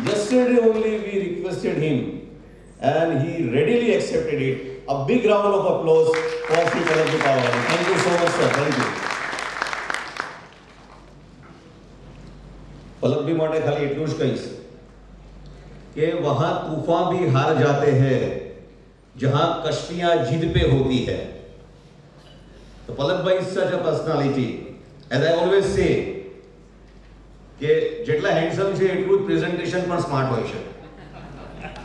Yesterday only we requested him and he readily accepted it. A big round of applause for Sri Palak Pawagade. Thank you so much, sir. Thank you. पलक भी માટે ખાલી એટલું જ કહીશ કે वहां तूफान भी हार जाते हैं जहां कश्तियां जिद पे होती है. तो पलक भाई is such a personality. As I always say કે જેટલા હેન્ડસમ છે એટલું જ પ્રેઝન્ટેશન પણ સ્માર્ટ હોય છે.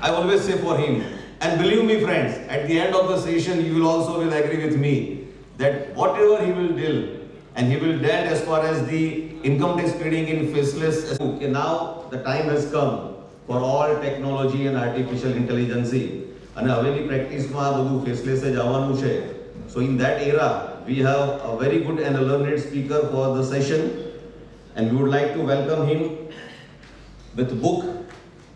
I always say for him, and believe me friends, at the end of the session you will also will agree with me that whatever he will deal, and he will deal as far as the income tax pleading in faceless. Okay, now the time has come for all technology and artificial intelligence. અને હવેની પ્રેક્ટિસમાં આ બધું faceless જ આવવાનું છે. So in that era we have a very good and a learned speaker for the session, and we would like to welcome him with book,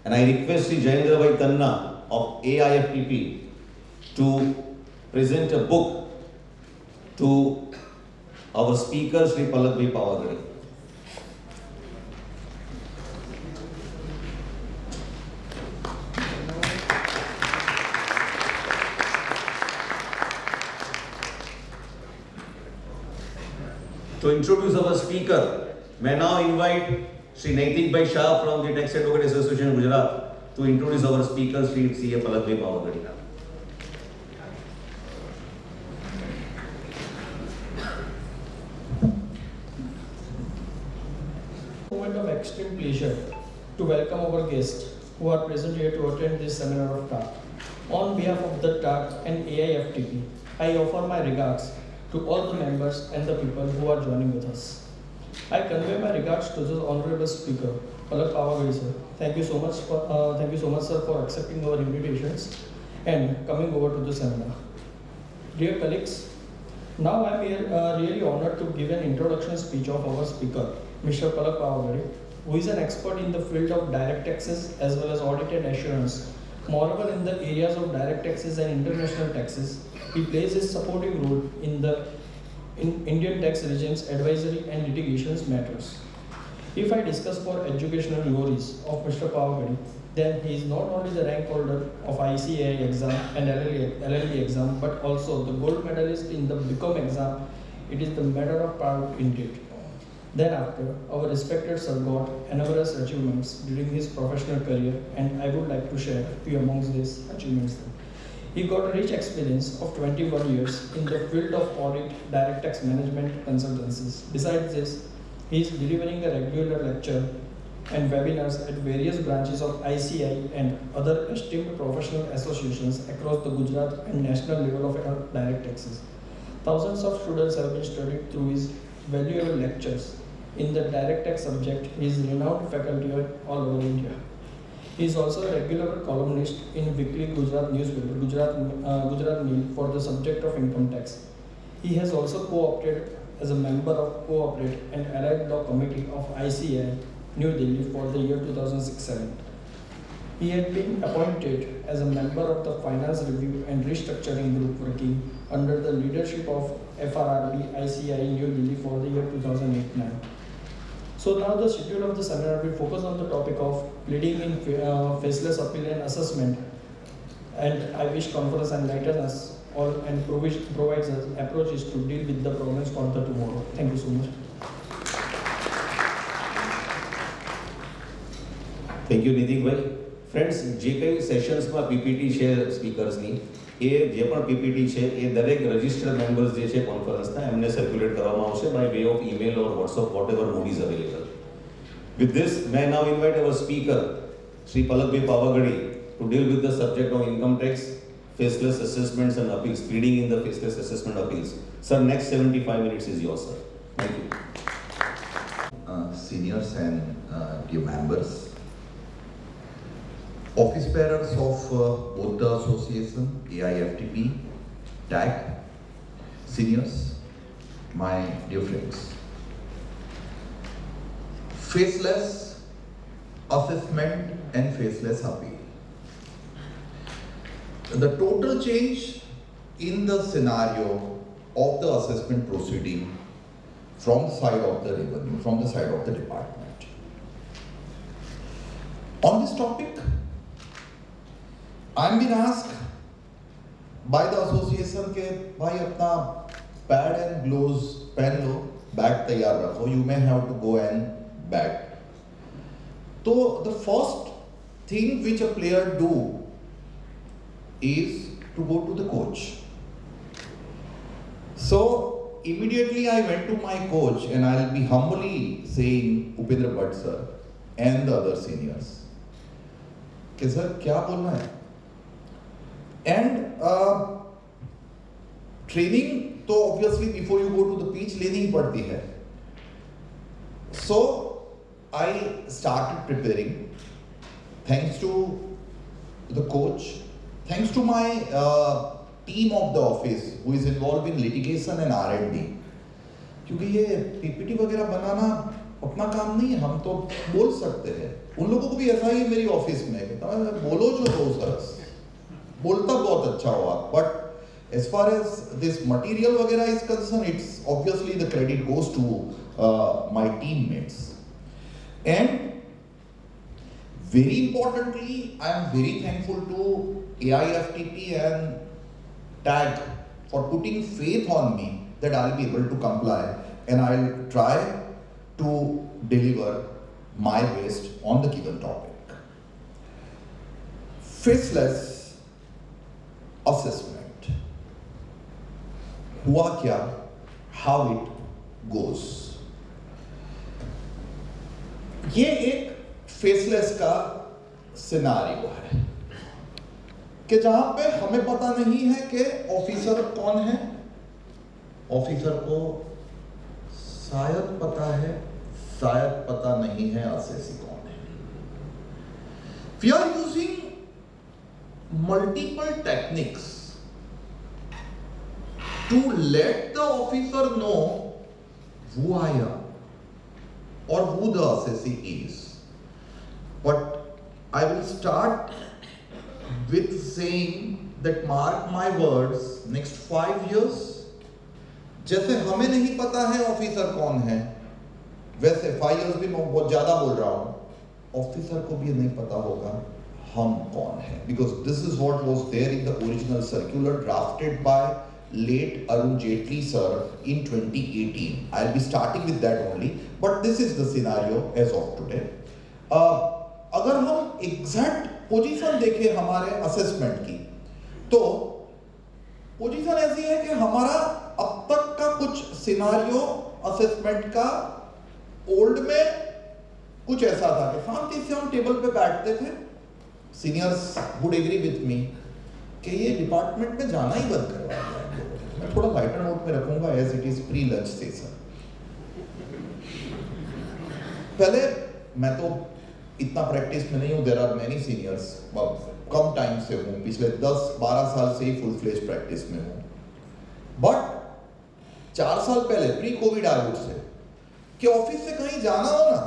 and I request Sri Jayendra Bhai Tanna of AIFTP to present a book to our speaker Sri Palak Bhai Pawagade. To introduce our speaker, may now invite Sri Naitik Bhai Shah from the Tax Advocate Association Gujarat to introduce our speaker Sri C.A. Palak Bhai Pawagade. Moment of extreme pleasure to welcome our guests who are present here to attend this seminar of TAC. On behalf of the TAC and AIFTP, I offer my regards to all the members and the people who are joining with us. I convey my regards to the honorable speaker, Palak Pawagade sir. Thank you so much, sir, for accepting our invitations and coming over to the seminar. Dear colleagues, now I am here, really honored to give an introduction speech of our speaker, Mr. Palak Pawagade, who is an expert in the field of direct taxes as well as audit and assurance. Moreover, in the areas of direct taxes and international taxes, he plays a supporting role in Indian tax regimes, advisory and litigations matters. If I discuss for educational glories of Mr. Pawagade, then he is not only the rank holder of ICAI exam and LLB exam, but also the gold medalist in the BCom exam. It is the matter of proud indeed. Thereafter, our respected sir got numerous achievements during his professional career, and I would like to share a few amongst these achievements. He got a rich experience of 21 years in the field of audit, direct tax management consultancies. Besides this, he is delivering a regular lecture and webinars at various branches of ICI and other esteemed professional associations across the Gujarat and national level of direct taxes. Thousands of students have been studied through his valuable lectures. In the direct tax subject, he is renowned faculty all over India. He is also a regular columnist in weekly Gujarat newspaper, Gujarat Mail, for the subject of income tax. He has also co-opted as a member of Co-operate and Allied Law Committee of ICAI, New Delhi for the year 2006-07. He had been appointed as a member of the Finance Review and Restructuring Group working under the leadership of FRRB ICAI New Delhi for the year 2008-09. So now the schedule of the seminar will focus on the topic of pleading in faceless appeal and assessment, and I wish conference enlightens us all and provides us approaches to deal with the problems for the tomorrow. Thank you so much. Thank you, Nitik Bhai. Friends, જે કઈ સેશન્સમાં PPT છે સ્પીકર્સની, એ જે પણ PPT છે એ દરેક registered members જે છે કોન્ફરન્સના એમને સર્ક્યુલેટ કરવામાં આવશે by way of email or WhatsApp whatever mode is available. With this, may I now invite our speaker, Sri Palak Bhai Pawagade, to deal with the subject of income tax, faceless assessments and appeals, pleading in the faceless assessment appeals. Sir, next 75 minutes is yours, sir. Thank you. Seniors and dear members, office bearers of both the association, AIFTP, TAG, seniors, my dear friends. Faceless assessment and faceless appeal. The total change in the scenario of the assessment proceeding from the side of the revenue, from the side of the department. On this topic, I'm been asked by the association के भाई अपना pad and gloves पहन लो, bat तैयार रखो, you may have to go and bat. So the first thing which a player do is to go to the coach. So immediately I went to my coach and I'll be humbly saying Upendra Bhatt sir and the other seniors कि sir क्या बोलना है. And training तो obviously before you go to the pitch लेनी ही पड़ती है. So I started preparing thanks to the coach, thanks to my team of the office who is involved in litigation and R&D. क्योंकि ये PPT वगैरह बनाना अपना काम नहीं है, हम तो बोल सकते हैं. उन लोगों को भी ऐसा ही मेरी ऑफिस में है कि बोलो जो दो सरस, बोलता बहुत अच्छा हुआ. But as far as this material वगैरह is concerned, it's obviously the credit goes to my teammates. And very importantly, I am very thankful to AIFTP and TAG for putting faith on me that I'll be able to comply and I'll try to deliver my best on the given topic. Faceless assessment. हुआ क्या? How it goes. ये एक faceless का scenario है कि जहां पे हमें पता नहीं है कि ऑफिसर कौन है. ऑफिसर को शायद पता है, शायद पता नहीं है असेसी कौन है. We are using multiple techniques to let the officer know who I am or who the assessee is. But I will start with saying that mark my words, next 5 years, जैसे हमें नहीं पता है officer कौन है, वैसे 5 years भी मैं बहुत ज्यादा बोल रहा हूँ, ऑफिसर को भी नहीं पता होगा हम कौन है. Because this is what was there in the original circular drafted by late Arun Jaitley sir in 2018. I'll be starting with that only, but this is the scenario as of today. अगर हम exact position देखें हमारे assessment की, तो position ऐसी है कि हमारा अब तक का कुछ सिनारियो असेसमेंट का ओल्ड में कुछ ऐसा था कि शांति से हम टेबल पे बैठते थे. Seniors would agree with me कि ये डिपार्टमेंट में जाना ही बंद करवा दिया. मैं थोड़ा लाइटर नोट में रखूंगा as it is pre lunch session. पहले मैं तो इतना प्रैक्टिस में नहीं हूं. देयर आर मेनी सीनियर्स, कम टाइम से हूं, पिछले 10-12 साल से ही फुल फ्लेज प्रैक्टिस में हूं. बट 4 साल पहले प्री कोविड आयुष से कि ऑफिस से कहीं जाना हो ना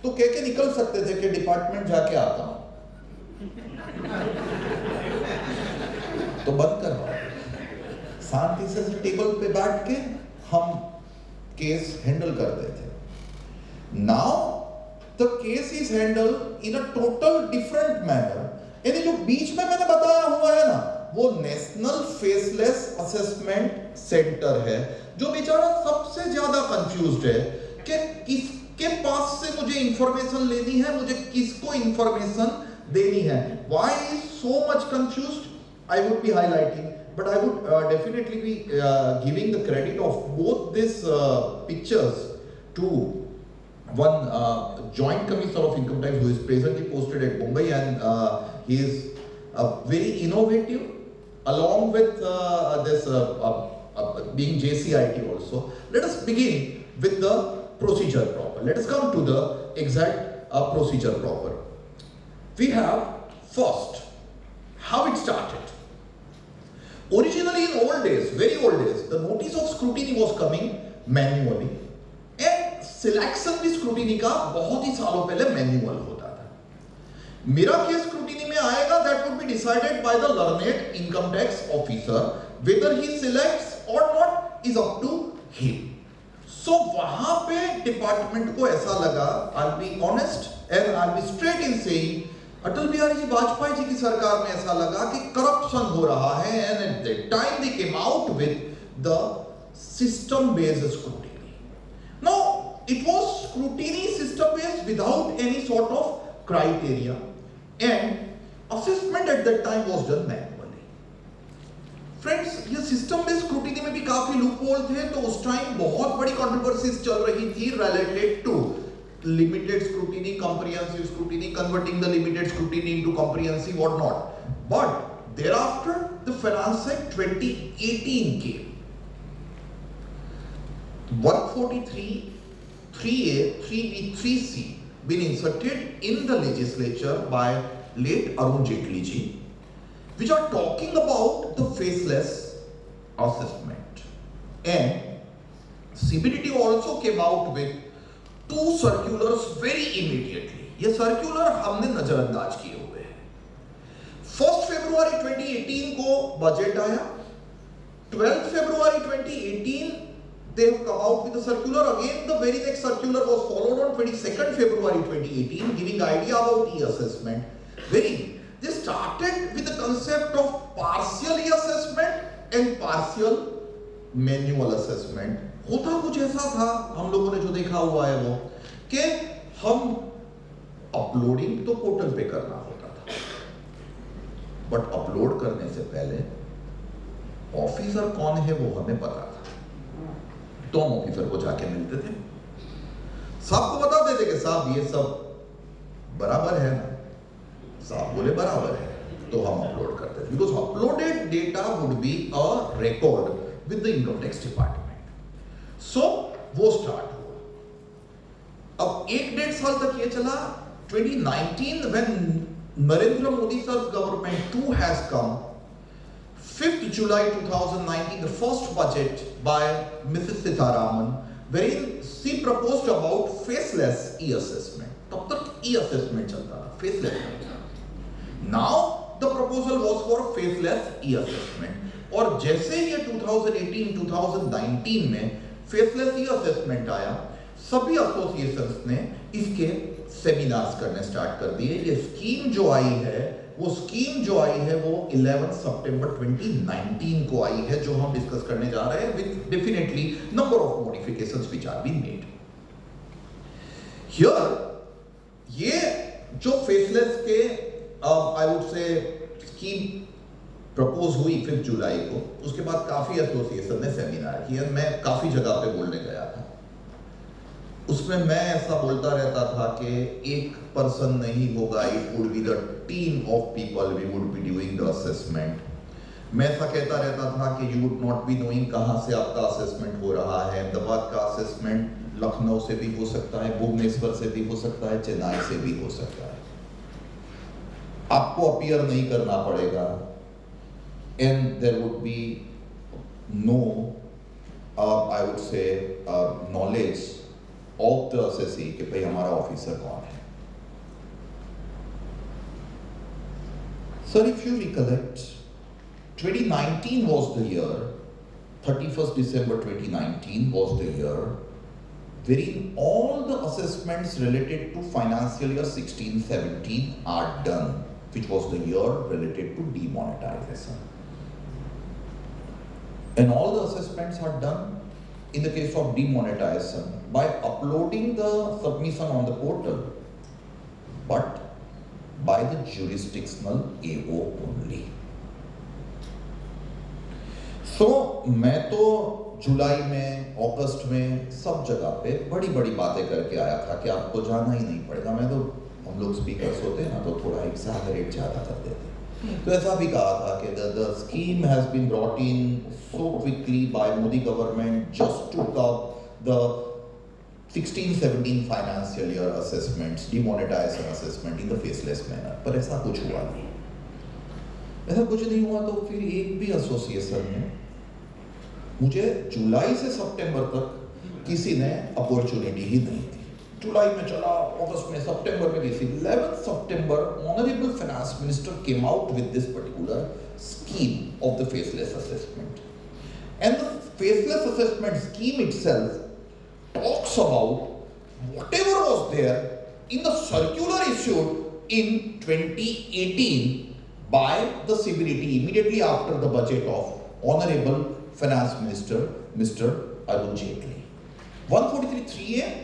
तो कह के निकल सकते थे कि डिपार्टमेंट जाके आता हूं, तो बंद करवाओ. शांति से टेबल पे बैठ के हम केस हैंडल करते थे. Now the case is handle in a total different manner. यानी जो बीच में मैंने बताया हुआ है ना, वो नेशनल फेसलेस असेसमेंट सेंटर है, जो बेचारा सबसे ज्यादा कंफ्यूज्ड है कि किसके पास से मुझे इंफॉर्मेशन लेनी है, मुझे किसको इंफॉर्मेशन देनी है. Why is so much confused? I would be highlighting, but I would definitely be giving the credit of both these pictures to one joint commissioner of income tax who is presently posted at Mumbai, and he is very innovative, along with this being JCIT also. Let us begin with the procedure proper. Let us come to the exact procedure proper. We have first how it started. Originally in old days, very old days, the notice of scrutiny was coming manually, and selection भी scrutiny का बहुत ही सालों पहले manual होता था. मेरा case scrutiny में आएगा, that would be decided by the learned income tax officer. Whether he selects or not is up to him. So वहां पे डिपार्टमेंट को ऐसा लगा, I'll be honest, and I'll be straight in saying, Atal Bihari ji Vajpayee ji की सरकार में ऐसा लगा कि करप्शन हो रहा है, and at that time they came out with the system-based scrutiny. Now, it was scrutiny system-based without any sort of criteria, and assessment at that time was done manually. Friends, ये system-based scrutiny में भी काफी loophole थे, तो उस time बहुत बड़ी controversies चल रही थी related to limited scrutiny, comprehensive scrutiny, converting the limited scrutiny into comprehensive or not. But thereafter, the Finance Act 2018 came. 143, 3A, 3B, 3C been inserted in the legislature by late Arun Jaitley ji, which are talking about the faceless assessment. And CBDT also came out with 2 circulars very immediately. ये circular हमने नजरअंदाज किए हुए हैं. 1st February 2018 को budget आया. 12th February 2018 they have come out with the circular. Again, the very next circular was followed on 22nd February 2018, giving idea about e-assessment. They started with the concept of partial e-assessment and partial manual assessment. होता कुछ ऐसा था, हम लोगों ने जो देखा हुआ है वो, कि हम अपलोडिंग तो पोर्टल पे करना होता था, बट अपलोड करने से पहले ऑफिसर कौन है वो हमें पता था, तो हम ऑफिसर को जाके मिलते थे, साहब को बताते थे कि साहब ये सब बराबर है ना, साहब बोले बराबर है, तो हम अपलोड करते थे, because uploaded data would be a record with the income tax department. So वो स्टार्ट हुआ. अब 1-1.5 साल तक ये चला. 2019 when Narendra Modi sir's government too has come, 5th July 2019, the first budget by Mrs. Sitharaman, wherein she proposed about faceless e-assessment. तब तक e-assessment चलता था, faceless नहीं था. Now the proposal was for faceless e-assessment. और जैसे ये 2018-2019 में फेसलेस e-assessment आया, सभी एसोसिएशंस ने इसके सेमिनार्स करने स्टार्ट कर दिए. ये स्कीम जो आई है वो 11 सितंबर 2019 को आई है, जो हम डिस्कस करने जा रहे हैं, with definitely number of modifications which are being made here. ये जो फेसलेस के I would say scheme propose हुई 5 जुलाई को, उसके बाद काफी एसोसिएशन ने सेमिनार किया. मैं काफी जगह पे बोलने गया था, उसमें मैं ऐसा बोलता रहता था कि एक पर्सन नहीं होगा, it would be the team of people we would be doing the assessment. मैं ऐसा कहता रहता था कि you would not be knowing कहां से आपका असेसमेंट हो रहा है. अहमदाबाद का असेसमेंट लखनऊ से भी हो सकता है, भुवनेश्वर से भी हो सकता है, चेन्नई से भी हो सकता है. आपको अपीयर नहीं करना पड़ेगा, and there would be no I would say knowledge of the assessee कि भाई हमारा ऑफिसर कौन है. Sir, if you recollect, 2019 was the year, 31st December 2019 was the year wherein all the assessments related to financial year 16-17 are done, which was the year related to demonetization. And all the assessments are done in the case of demonetization by uploading the submission on the portal, but by the jurisdictional AO only. So, मैं तो जुलाई में, अगस्त में सब जगह पे बड़ी बड़ी बातें करके आया था कि आपको जाना ही नहीं पड़ेगा. मैं तो, हम लोग स्पीकर्स होते हैं ना, तो थोड़ा एक्सैजरेट ज़्यादा कर देते. तो ऐसा भी कहा था कि the scheme has been brought in so quickly by Modi government just to curb the 16-17 financial year assessments, demonetization assessment in the faceless manner. पर ऐसा कुछ हुआ नहीं. ऐसा कुछ नहीं हुआ तो फिर एक भी एसोसिएशन ने मुझे जुलाई से सितंबर तक किसी ने अपॉर्चुनिटी ही नहीं दी. जुलाई में चला, अगस्त में, सितंबर में किसी. 11th September, Honorable Finance Minister came out with this particular scheme of the faceless assessment. And the faceless assessment scheme itself talks about whatever was there in the circular issued in 2018 by the CBDT immediately after the budget of Honorable Finance Minister Mr. Arun Jaitley. 143(3)(a)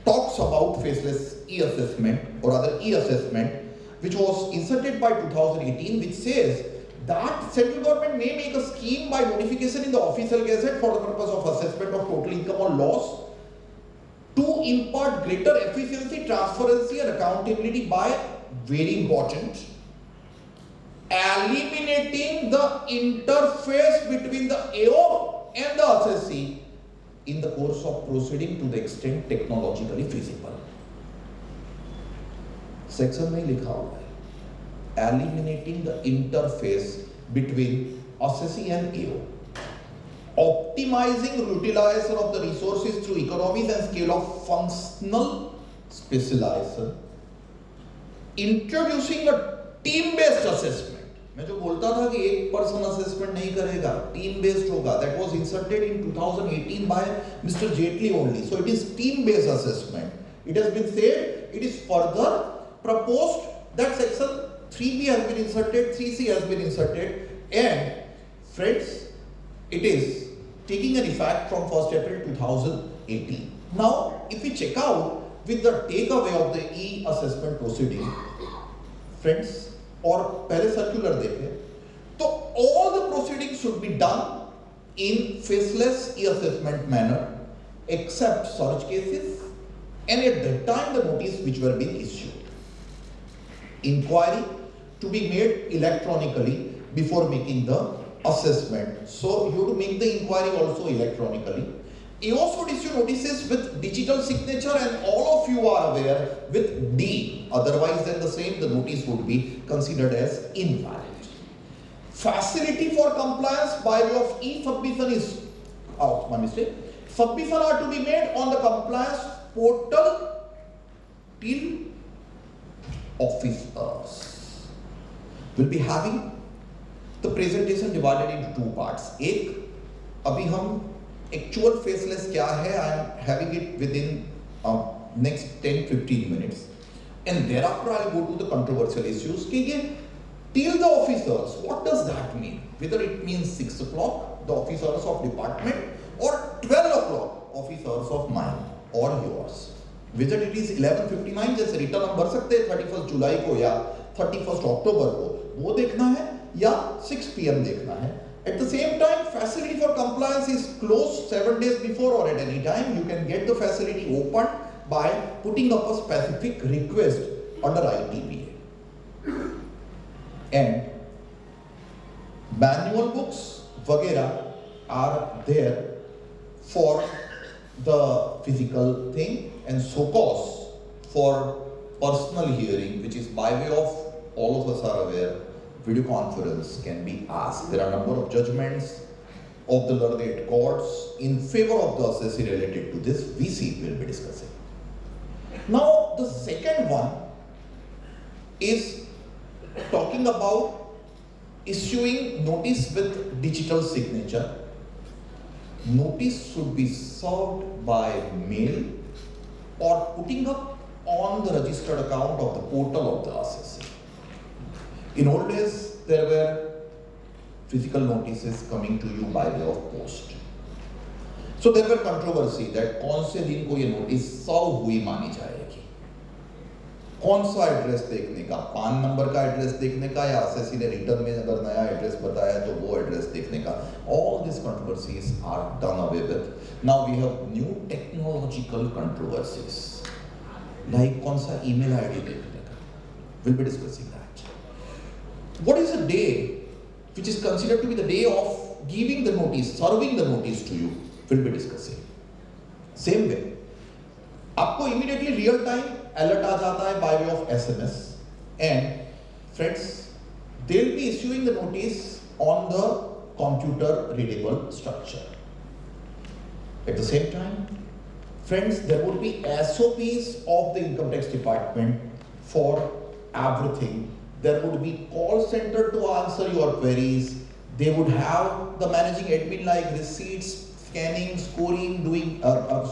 talks about faceless e-assessment or other e-assessment, which was inserted by 2018, which says that central government may make a scheme by notification in the official gazette for the purpose of assessment of total income or loss to impart greater efficiency, transparency and accountability by, very important, eliminating the interface between the AO and the assessee in the course of proceeding to the extent technologically feasible. Section में लिखा हुआ है eliminating the interface between assessee and AO, optimizing utilization of the resources through economies and scale of functional specialization, introducing a team-based assessment. मैं जो बोलता था कि एक पर्सन असेसमेंट नहीं करेगा, टीम बेस्ड होगा, that was inserted in 2018 by Mr. Jaitley only. So it is team-based assessment. It has been said, it is further proposed that section 3B has been inserted, 3C has been inserted, and friends, it is taking an effect from 1st April 2018. Now, if we check out with the takeaway of the e-assessment proceeding, friends, और पहले circular देखें तो all the proceedings should be done in faceless e-assessment manner except search cases and at that time the notice which were being issued. Inquiry to be made electronically before making the assessment. So you have to make the inquiry also electronically. AO should issue notices with digital signature and all of you are aware with D. Otherwise than the same, the notice would be considered as invalid. Facility for compliance by way of e-submission is, oh, my mistake. Submission are to be made on the compliance portal till officers will be having the presentation divided into two parts. एक, अभी हम actual faceless क्या है, I am having it within next 10-15 minutes, and thereafter I will go to the controversial issues. कि ये till the officers, what does that mean? Whether it means 6 o'clock, the officers of department, or 12 o'clock, officers of mine or yours. Whether it is 11:59 जैसे return हम भर सकते हैं 31 जुलाई को या 31 अक्टूबर को, वो देखना है या 6 PM देखना है. At the same time, facility for compliance is closed 7 days before or at any time. You can get the facility opened by putting up a specific request under ITBA. And manual books वगैरह are there for the physical thing, and SOCOS for personal hearing, which is by way of, all of us are aware, video conference can be asked. There are a number of judgments of the learned courts in favor of the assessee related to this. VC will be discussing. Now, the second one is talking about issuing notice with digital signature. Notice should be served by mail or putting up on the registered account of the portal of the assessee. In old days, there were physical notices coming to you by way of post. So there were controversy that कौन से दिन को ये notice सर्व हुई मानी जाएगी, कौन सा एड्रेस देखने का, पान नंबर का एड्रेस देखने का या assessee ने रिटर्न में अगर नया एड्रेस बताया तो वो एड्रेस देखने का. All these controversies are done away with. Now we have new technological controversies like कौन सा email ID देखने का. We'll be discussing that. What is a day which is considered to be the day of giving the notice, serving the notice to you? We'll be discussing. Same way, आपको immediately real time alert आ जाता है by way of SMS, and friends, they'll be issuing the notice on the computer readable structure. At the same time, friends, there would be SOPs of the income tax department for everything. There would be call center to answer your queries. They would have the managing admin like receipts, scanning, scoring, doing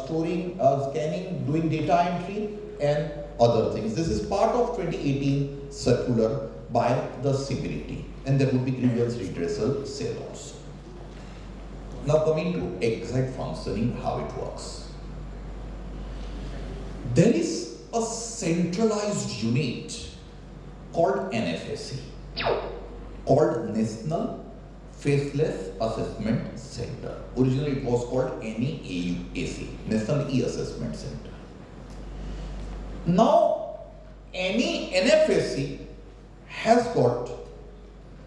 storing, scanning, doing data entry, and other things. This is part of 2018 circular by the CBDT, and there would be grievance redressal cell also. Now coming to exact functioning, how it works. There is a centralized unit called NFSC, called National Faceless Assessment Center. Originally it was called NEAC, National E-Assessment Center. Now, any NFSC has got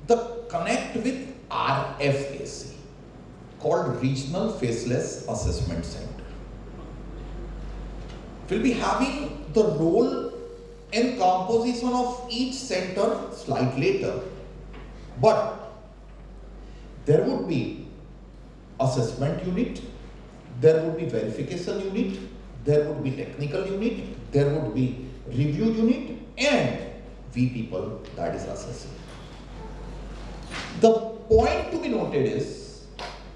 the connect with RFAC, called Regional Faceless Assessment Center. We'll be having the role and composition of each center slightly later, but there would be assessment unit, there would be verification unit, there would be technical unit, there would be review unit, and we people, that is assessing. The point to be noted is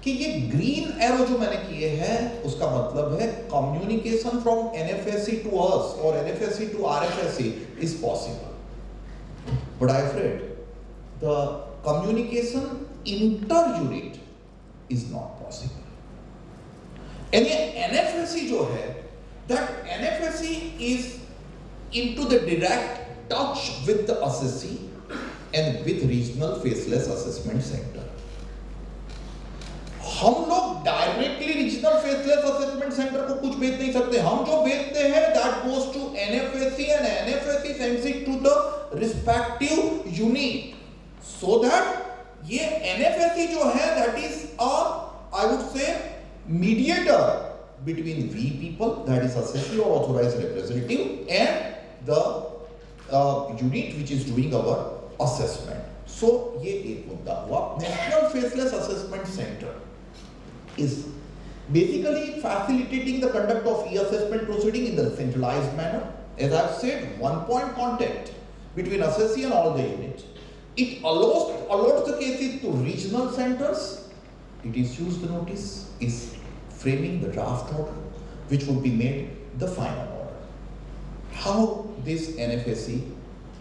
कि ये green arrow जो मैंने किए हैं उसका मतलब है communication from NFSC to us or NFSC to RFSC is possible, but I afraid the communication inter-unit is not possible. And ये NFSC जो है, that NFSC is into the direct touch with the assessee and with regional faceless assessment center. हम लोग directly regional faceless assessment centre को कुछ भेज नहीं सकते. हम जो भेजते हैं that goes to NFSC and NFSC sends it to the respective unit, so that ये NFSC जो है that is a, I would say, mediator between we people, that is assessee or authorized representative, and the unit which is doing our assessment. So ये एक मुद्दा हुआ. National Faceless Assessment Center is basically facilitating the conduct of e-assessment proceeding in the centralized manner. As I've said, one-point contact between assessee and all the units. It allots the cases to regional centers. It issues the notice, is framing the draft order, which would be made the final order. How this NFSC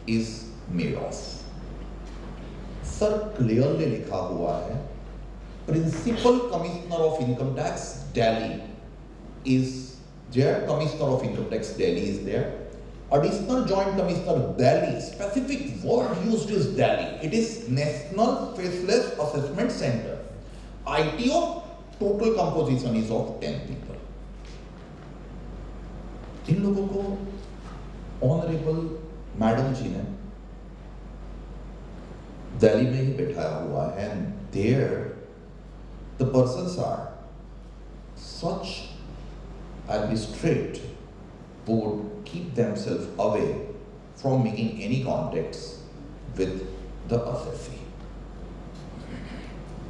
is made of? Sir, clearly लिखा हुआ है, Principal Commissioner of Income Tax, Delhi is there. Commissioner of Income Tax, Delhi is there. Additional Joint Commissioner, Delhi. Specific word used is Delhi. It is National Faceless Assessment Center. ITO, total composition is of 10 people. इन लोगों को Honorable Madam जी ने दिल्ली में ही बैठाया हुआ है, and there the persons are such, I'll be straight, who would keep themselves away from making any contacts with the assessee.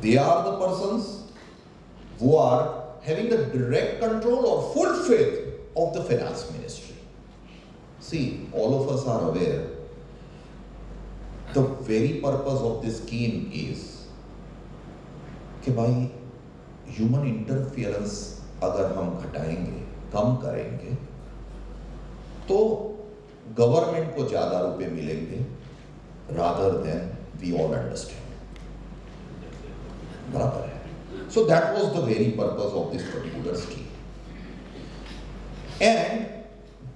They are the persons who are having the direct control or full faith of the finance ministry. See, all of us are aware the very purpose of this scheme is कि भाई human interference अगर हम घटाएंगे, कम करेंगे, तो government को ज्यादा रुपए मिलेंगे, rather than we all understand. बराबर है. So that was the very purpose of this particular scheme, and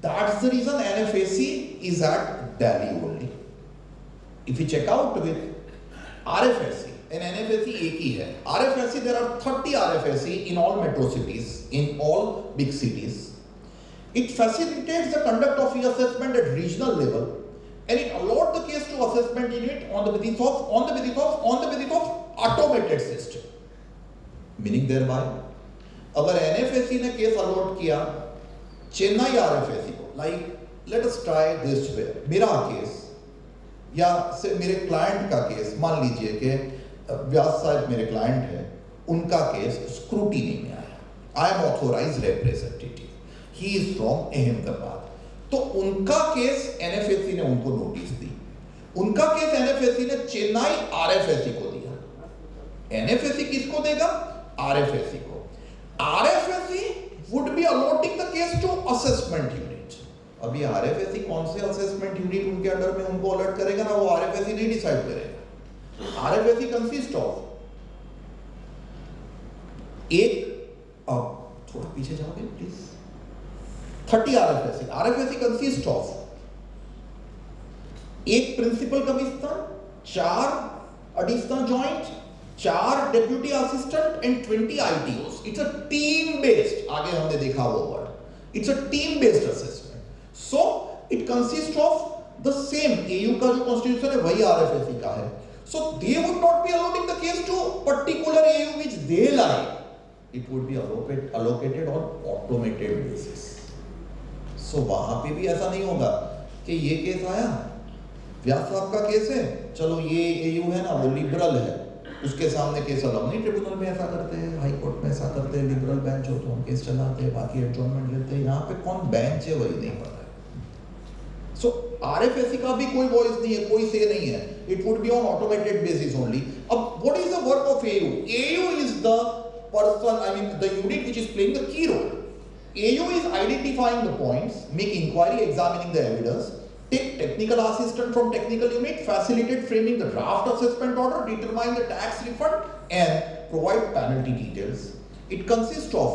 that's the reason NFSC is at Delhi only. If you check out with RFSC, and NFSC एक ही है. RFSC, there are 30 RFSC in all metro cities, in all big cities. It facilitates the conduct of e-assessment at regional level, and it allows the case to assessment unit on the basis of automated system. Meaning thereby, अगर NFSC ने case allot किया Chennai RFSC को, like let us try this way, मेरा case या से मेरे client का case, मान लीजिए कि व्यास साहब मेरे क्लाइंट है, उनका केस स्क्रूटिनी में आया. I am authorised representative, he is from Ahmedabad, तो उनका केस NFSC ने उनको नोटिस दी, उनका केस NFSC ने चेन्नई RFSC को दिया. NFSC किसको देगा? RFSC को. RFSE would be allotting the case to assessment unit. अभी RFSE कौन से assessment unit उनके अंडर में उनको अलर्ट करेगा ना, वो RFSE नहीं डिसाइड करेगा. RFSE consists of एक, अब थोड़ा पीछे जाओगे please, 30 RFSE. RFSE consists of एक principal commissioner, 4 additional joint, 4 deputy assistant and 20 ITOs. It's a team based, आगे हमने देखा वो word, it's a team based assessment. So it consist of the same, AU का जो कॉन्स्टिट्यूशन है वही RFSE का है. So they would not be allotting the case to particular AU which they like. It would be allocated on automated basis. So वहां पे भी ऐसा नहीं होगा कि ये केस आया, व्यास साहब का केस है, चलो ये AU है ना वो लिबरल है, उसके सामने केस अलाउ नहीं. ट्रिब्यूनल में ऐसा करते हैं, हाई कोर्ट में ऐसा करते हैं, लिबरल बेंच हो तो हम केस चलाते हैं, बाकी एडजॉर्नमेंट लेते हैं. यहाँ पे कौन बेंच है वही नहीं पता है. सो RFSE का भी कोई वॉइस नहीं है, कोई से नहीं है. It would be on automated basis only. अब what is the work of AU? AU is the person, I mean the unit which is playing the key role. AU is identifying the points, make inquiry, examining the evidence, take technical assistance from technical unit, facilitate framing the draft assessment order, determine the tax refund and provide penalty details. It consists of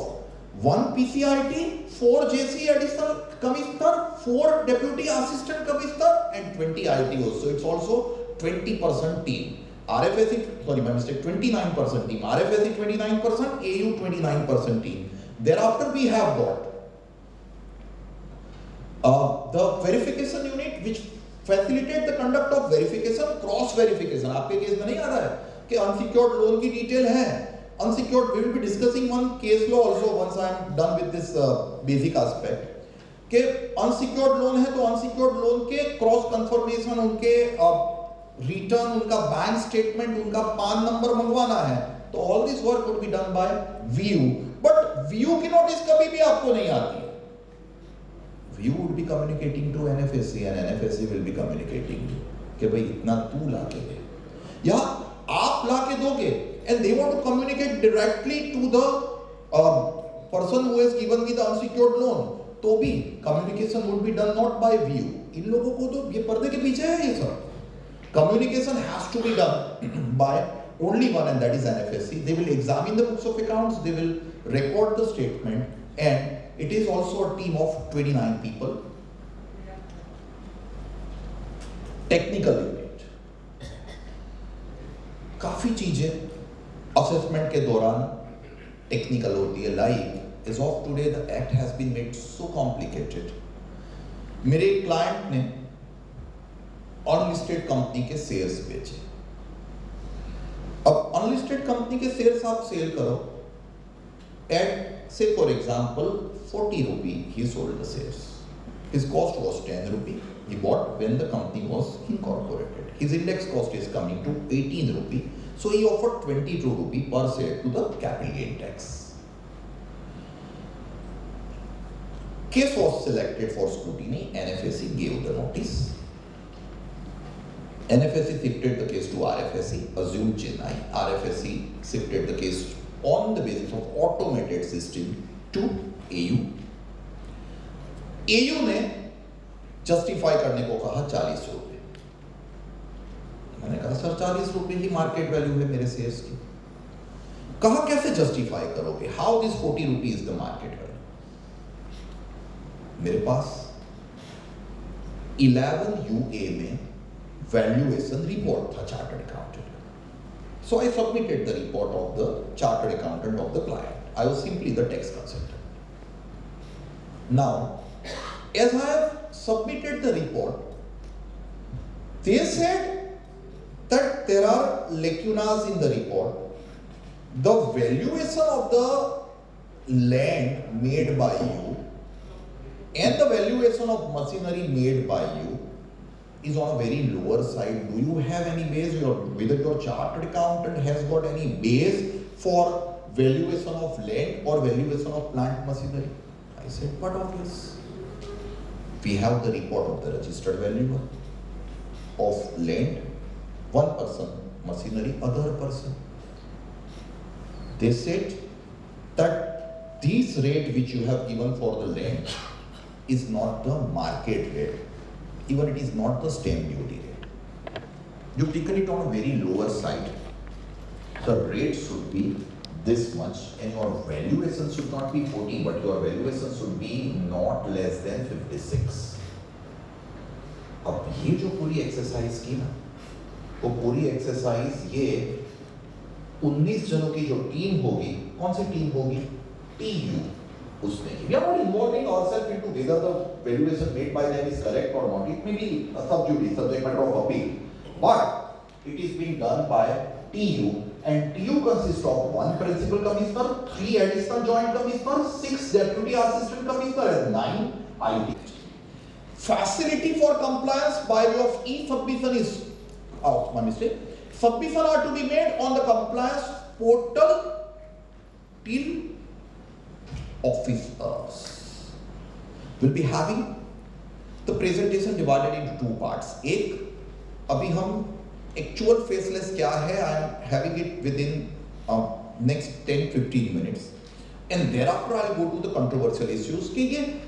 1 PCIT, 4 JC additional commissioner, 4 deputy assistant commissioner and 20 ITOs. So it's also 20% team. RFSE, sorry, my mistake, 29% team. RFSE 29%, AU 29% team. Thereafter we have got the verification unit which facilitate the conduct of verification, cross verification. आपके case में नहीं आ रहा है कि unsecured loan की detail है. Unsecured, we will be discussing one case law also once I am done with this basic aspect. कि unsecured loan है तो unsecured loan के cross confirmation, उनके रिटर्न, उनका बैंक स्टेटमेंट, उनका पान नंबर मंगवाना है, तो all this work would be done by VU. But VU की नोटिस कभी भी आपको नहीं आती है. VU would be communicating to NFSC and NFSC will be communicating कि भाई इतना तू ला के दे या आप ला के दोगे, and they want to communicate directly to the person who has given me the unsecured loan, तो भी communication would be done not by VU. इन लोगों को तो ये पर्दे के पीछे है ये सब. Communication has to be done by only one, and that is NFSC. They will examine the books of accounts, they will record the statement, and it is also a team of 29 people. Technical unit. काफी चीजें assessment के दौरान technical होती है. Like as of today, the act has been made so complicated. मेरे client ने unlisted company के shares बेचे. अब अनलिस्टेड कंपनी के शेयर्स आप सेल करो at say for example 40 rupee. He sold the shares. His cost was 10 rupee. He bought when the company was incorporated. His index cost is coming to 18 rupee. So he offered 22 rupee per share to the capital gain tax. Case was selected for scrutiny. NFSC gave the notice. NFSC shifted the case to RFSC, assumed Chennai. RFSC shifted the case on the basis of automated system to AU. AU ने justify करने को कहा 40 रुपए. मैंने कहा sir 40 रुपए ही market value है मेरे शेयर्स की. कहा कैसे जस्टिफाई करोगे? How this 40 rupee is the market value? मेरे पास 11 UA में valuation report था chartered accountant. So I submitted the report of the chartered accountant of the client. I was simply the tax consultant. Now, as I have submitted the report, they said that there are lacunas in the report. The valuation of the land made by you and the valuation of machinery made by you is on a very lower side. Do you have any base, whether your chartered accountant has got any base for valuation of land or valuation of plant machinery? I said, but obvious. We have the report of the registered valuer of land, one person, machinery, other person. They said that this rate which you have given for the land is not the market rate. Even it is not the stamp duty rate. You've taken it on a very lower side. The rate should be this much and your valuation should not be 40, but your valuation should be not less than 56. अब ये जो पूरी exercise की ना, वो पूरी exercise ये 19 जनों की जो टीम होगी, कौन सी टीम होगी? TU, उसने की. We are not involving ourselves into whether the valuation made by them is correct or not. It may be a sub judice, subject matter of appeal, but it is being done by TU, and TU consists of 1 principal commissioner, 3 additional joint commissioners, 6 deputy assistant commissioner, and 9 IT. Facility for compliance by way of e-submission is, my mistake. Submission are to be made on the compliance portal till office hours. We'll be having the presentation divided into 2 parts. एक, अभी हम actual faceless क्या है, I am having it within next 10-15 minutes. And thereafter I'll go to the controversial issues. कि ये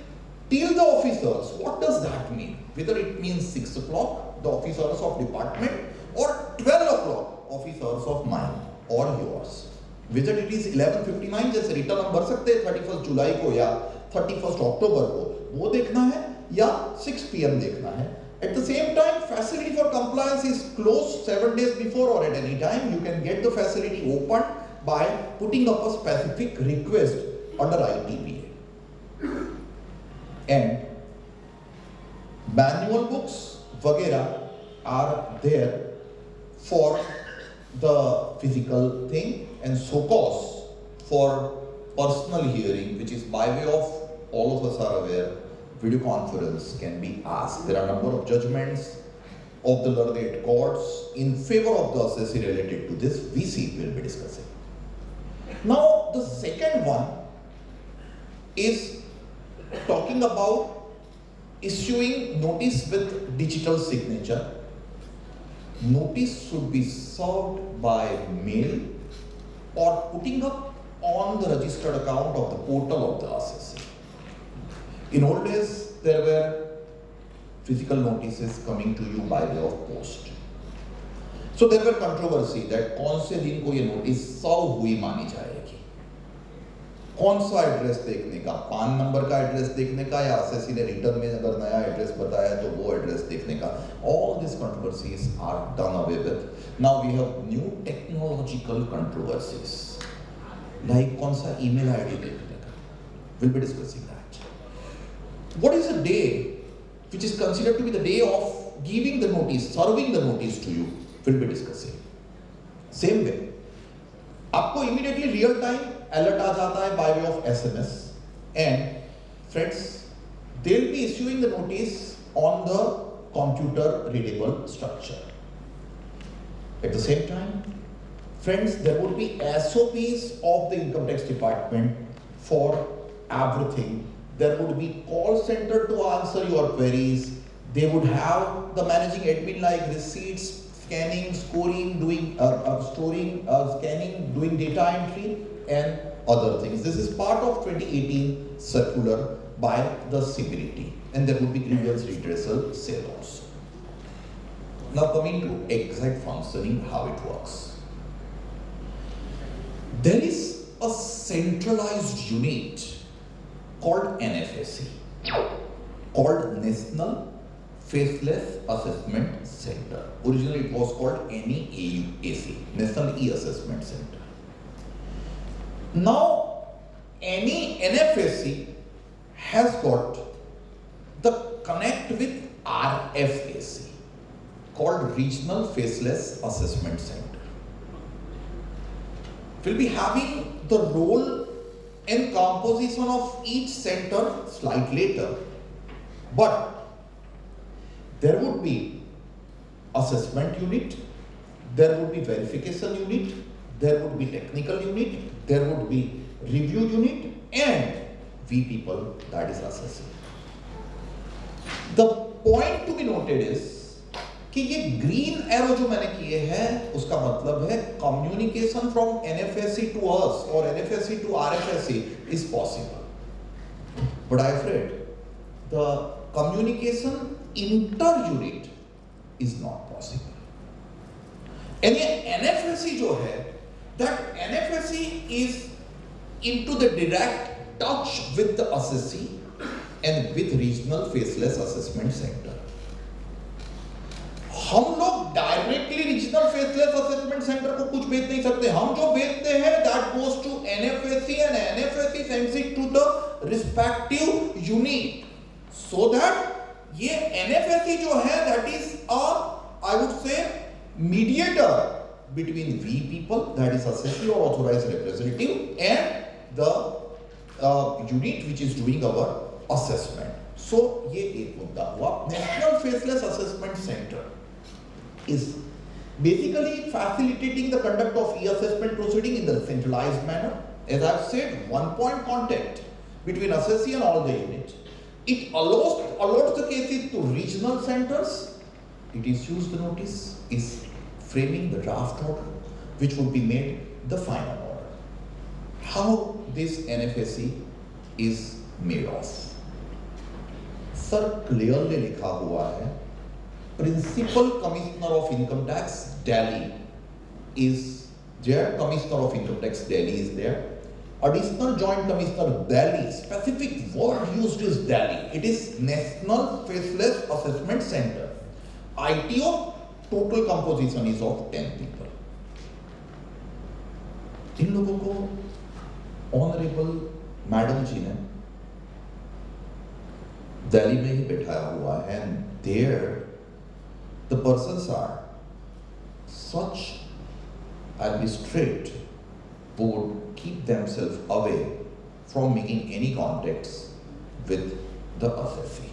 till the officers, what does that mean? Whether it means 6 o'clock, the officers of department, or 12 o'clock, officers of mine or yours. Whether it is 11:59 जैसे return हम भर सकते हैं 31 जुलाई को या 31 अक्टूबर को, वो देखना है या 6 PM देखना है. At the same time, facility for compliance is closed 7 days before or at any time. You can get the facility opened by putting up a specific request under ITBA. And manual books वगैरह are there for the physical thing, and SOCOS for personal hearing, which is by way of, all of us are aware, video conference can be asked. There are a number of judgments of the learned courts in favor of the assessee related to this. VC will be discussing. Now the second one is talking about issuing notice with digital signature. Notice should be served by mail or putting up on the registered account of the portal of the assessee. In old days, there were physical notices coming to you by way of post. So there were controversy that कौन से दिन को ये notice सर्व हुई मानी जाएगी, कौन सा एड्रेस देखने का, पान नंबर का एड्रेस देखने का, या असेसी ने रिटर्न में अगर नया एड्रेस बताया तो वो एड्रेस देखने का. All these controversies are done away with. Now we have new technological controversies, like कौन सा email ID देखने का. We'll be discussing that. What is a day which is considered to be the day of giving the notice, serving the notice to you? We'll be discussing. Same way, आपको immediately real time alert आ जाता है by way of SMS, and friends, they'll be issuing the notice on the computer readable structure. At the same time, friends, there would be SOPs of the income tax department for everything. There would be call center to answer your queries. They would have the managing admin like receipts, scanning, scoring, doing storing, scanning, doing data entry, and other things. This is part of 2018 circular by the CBDT, and there would be grievance redressal cell also. Now coming to exact functioning, how it works. There is a centralized unit called NFAC, called National Faceless Assessment Center. Originally it was called NEAC, National E-Assessment Center. Now, any NFAC has got the connect with RFAC, called Regional Faceless Assessment Center. We'll be having the role and composition of each center slightly later, but there would be assessment unit, there would be verification unit, there would be technical unit, there would be review unit, and we people, that is assessing. The point to be noted is कि ये green arrow जो मैंने किए हैं उसका मतलब है communication from NFSC to us और NFSC to RFSC is possible, but I afraid the communication inter unit is not possible. And ये एनएफएससी जो है, that NFSC is into the direct touch with the assessee and with regional faceless assessment centre. हम लोग directly regional faceless assessment centre को कुछ भेज नहीं सकते। हम जो भेजते हैं that goes to NFSC and NFSC sends it to the respective unit, so that ये एनएफएससी जो है that is a I would say mediator between we people, that is assessee or authorized representative, and the unit which is doing our assessment. So ये एक मुद्दा हुआ। National Faceless Assessment Center is basically facilitating the conduct of e-assessment proceeding in the centralized manner. As I've said, one point contact between assessee and all the units. It allows the cases to regional centers. It issues the notice, is framing the draft order, which would be made the final order. How this NFSC is made of? Sir, clearly लिखा हुआ है, Principal Commissioner of Income Tax Delhi is there. Commissioner of Income Tax Delhi is there. Additional Joint Commissioner Delhi. Specific word used is Delhi. It is National Faceless Assessment Center. ITO. Total composition is of 10 people. इन लोगों को honourable madam जी ने दिल्ली में ही बैठाया हुआ है, and there the persons are such, I'll be straight, would keep themselves away from making any contacts with the assessee.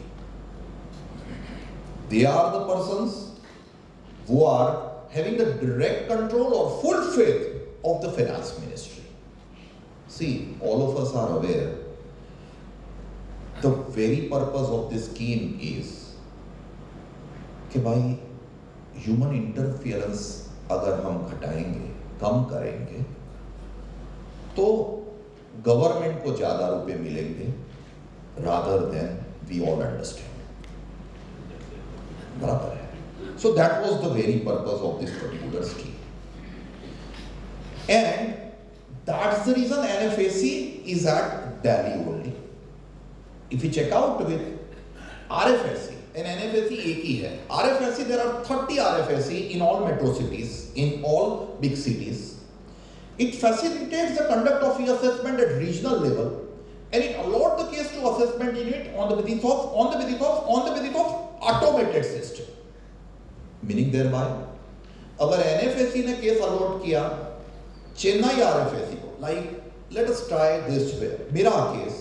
They are the persons who are having the direct control or full faith of the finance ministry. See, all of us are aware the very purpose of this scheme is कि भाई human interference अगर हम घटाएंगे, कम करेंगे, तो government को ज्यादा रुपए मिलेंगे rather than we all understand. बराबर है। So that was the very purpose of this particular scheme. And that's the reason NFSC is at Delhi only. If you check out with RFSC, and NFSC एक ही है. RFSC, there are 30 RFSC in all metro cities, in all big cities. It facilitates the conduct of e-assessment at regional level, and it allowed the case to assessment unit on the basis of automated system. Meaning thereby, अगर NFSC ने case allot किया Chennai RFSC को, like let us try this way, मेरा case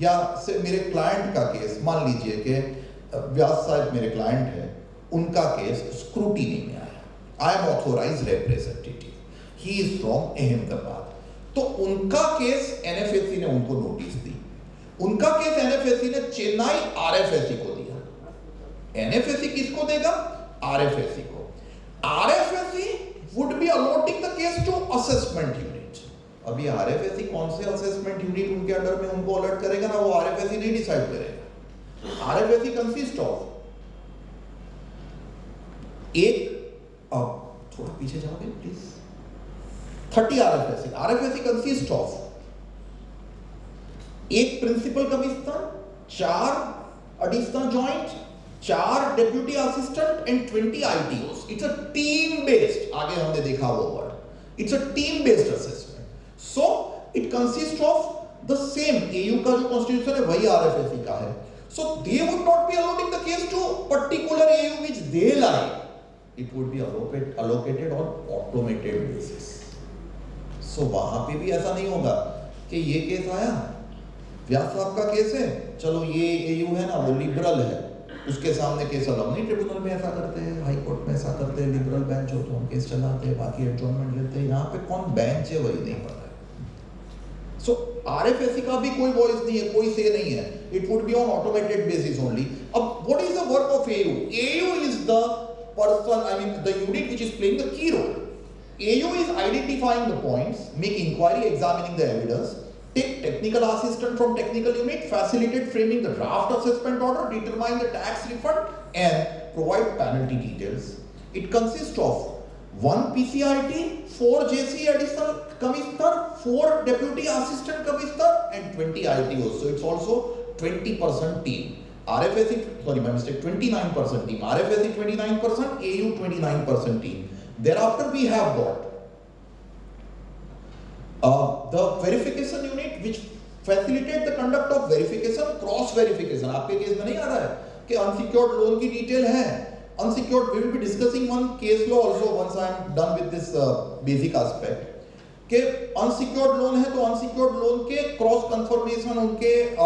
या से मेरे client का case, मान लीजिए कि व्यास साहब मेरे क्लाइंट है, उनका केस स्क्रूटिनी में आया, I am authorised representative, he is from Ahmedabad, तो उनका केस NFSC ने उनको नोटिस दी, उनका केस NFSC ने चेन्नई RFSC को दिया, NFSC किसको देगा? RFSC को। RFSC would be allotting the case to assessment unit। अभी RFSC कौन से assessment unit उनके अंडर में उनको अलर्ट करेगा ना, वो RFSC नहीं डिसाइड करेगा। RFSC consist of एक, अब थोड़ा पीछे जाओगे please, 30 RFSC। RFSC consist of एक principal commissioner, 4 additional joint, 4 deputy assistant and 20 ITOs। It's a team based, आगे हमने देखा वो word, it's a team based assessment. So it consist of the same, AU का जो कॉन्स्टिट्यूशन है वही RFSC का है। So they would not be allotting the case to particular AU which they like, it would be allocated on automated basis। सो वहां पे भी ऐसा नहीं होगा कि ये केस आया, व्यास साहब का केस है, चलो ये AU है ना वो लिबरल है, उसके सामने केस अलाउ नहीं। ट्रिब्यूनल में ऐसा करते हैं, हाई कोर्ट में ऐसा करते हैं, लिबरल बेंच हो तो हम केस चलाते हैं, बाकी एडजॉर्नमेंट लेते हैं। यहाँ पे कौन बेंच है वही नहीं पता है। सो RFSC का भी कोई वॉइस नहीं है, कोई से नहीं है, it would be on automated basis only. अब what is the work of AU? AU is the person, I mean the unit which is playing the key role. AU is identifying the points, make inquiry, examining the evidence, take technical assistance from technical unit, facilitate framing the draft assessment order, determine the tax refund, and provide penalty details. It consists of 1 PCIT, 4 JC additional commissioner, 4 deputy assistant commissioner, and 20 ITOs. So it's also 20% team. RFSC, sorry, my mistake, 29% team. RFSC 29%, AU 29% team. Thereafter, we have got the verification unit which facilitate the conduct of verification, cross verification. आपके case में नहीं आ रहा है कि unsecured loan की detail है. Unsecured, we will be discussing one case law also once I am done with this basic aspect. कि unsecured loan है तो unsecured loan के cross confirmation, उनके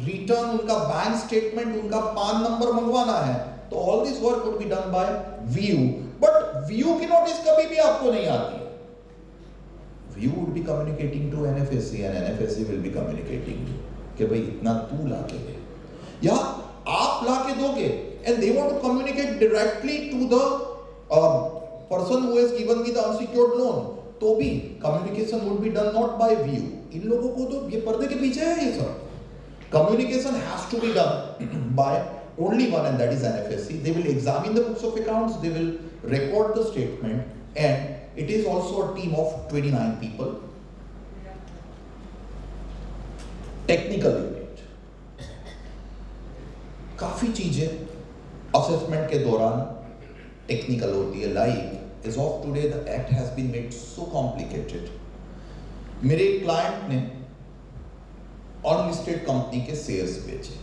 return, उनका bank statement, उनका PAN number मंगवाना है. तो all this work would be done by VU. But VU की notice कभी भी आपको नहीं आती है. VU would be communicating to NFSC and NFSC will be communicating कि भाई इतना तू ला के दे या आप ला के दोगे, and they want to communicate directly to the person who has given me the unsecured loan, तो भी communication would be done not by VU. इन लोगों को तो ये पर्दे के पीछे है ये सब. Communication has to be done by only one, and that is NFSC. They will examine the books of accounts, they will record the statement, and it is also a team of 29 people. Technical unit. काफी चीजें assessment के दौरान technical होती है. Like as of today, the act has been made so complicated. मेरे client ने unlisted company के shares बेचे.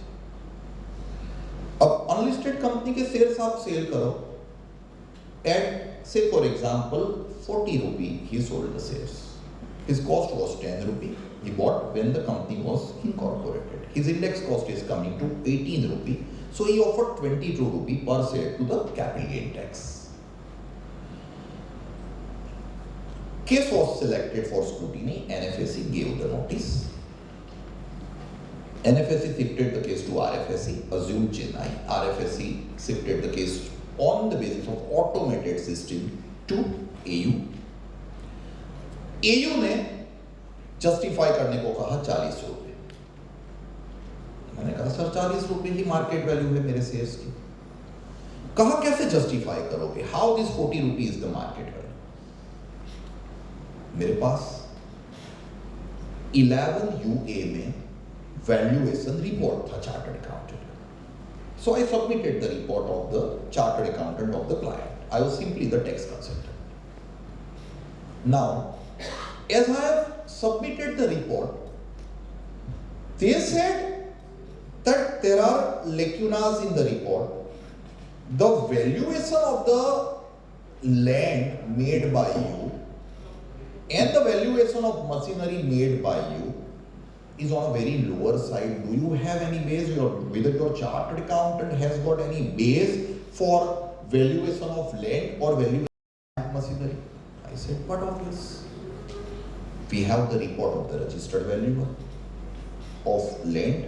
अब unlisted company के shares आप sale करो at, say for example, 40 rupee he sold the shares. His cost was 10 rupee. He bought when the company was incorporated. His index cost is coming to 18 rupee. So he offered 22 rupee per share to the capital gain tax. Case was selected for scrutiny. NFSC gave the notice. NFSC shifted the case to RFSC, assumed Chennai. RFSC shifted the case on the basis of automated system to AU. AU ने justify करने को कहा 40 रुपए. मैंने कहा sir 40 रुपए ही market value है मेरे शेयर्स की. कहा कैसे जस्टिफाई करोगे? How this 40 rupees is the market value? मेरे पास 11 UA में वैल्यूएशन रिपोर्ट था चार्टर्ड अकाउंटेंट का. So I submitted the report of the chartered accountant of the client. I was simply the tax consultant. Now, as I have submitted the report, they said that there are lacunas in the report. The valuation of the land made by you and the valuation of machinery made by you is on a very lower side. Do you have any base, whether your chartered accountant has got any base for valuation of land or valuation of machinery? I said, but obvious. We have the report of the registered valuer of land,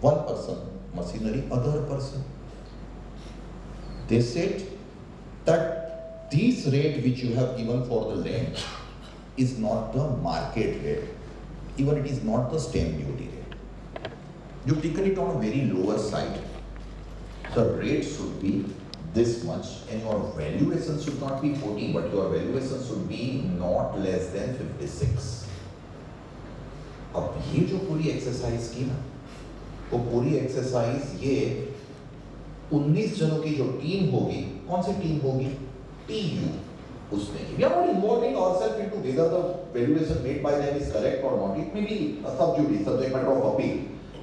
one person, machinery, other person. They said that this rate which you have given for the land is not the market rate. Even it is not the stamp duty rate. You've taken it on a very lower side. The rate should be this much and your valuation should not be 40, but your valuation should be not less than 56. अब ये जो पूरी exercise की ना, वो पूरी exercise ये 19 जनों की जो टीम होगी, कौन सी टीम होगी? TU. We are not involving ourselves into whether the valuation made by them is correct or not. It may be a sub judice, subject matter of appeal,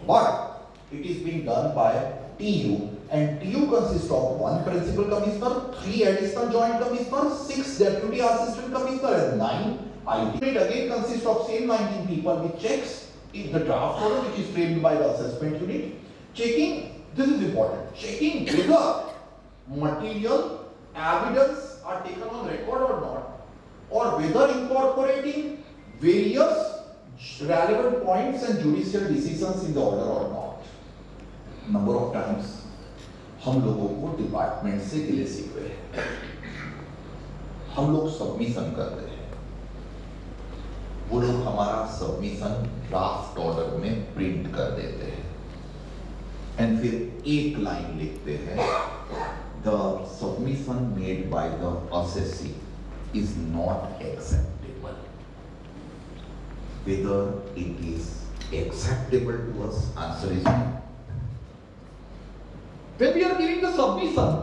but it is being done by TU, and TU consists of 1 principal commissioner, 3 additional joint commissioners, 6 deputy assistant commissioners, and 9 IT. It again consists of same 19 people which checks if the draft order which is framed by the assessment unit, checking, this is important, checking whether material evidence are taken on record or not, or whether incorporating various relevant points and judicial decisions in the order or not. Number of times, हम लोगों को department से गिले शिकवे है, हम लोग submission करते हैं, वो लोग हमारा सबमिशन ड्राफ्ट ऑर्डर में प्रिंट कर देते हैं एंड फिर एक लाइन लिखते हैं, the submission made by the assessee is not acceptable. Whether it is acceptable to us, answer is no. When we are giving the submission,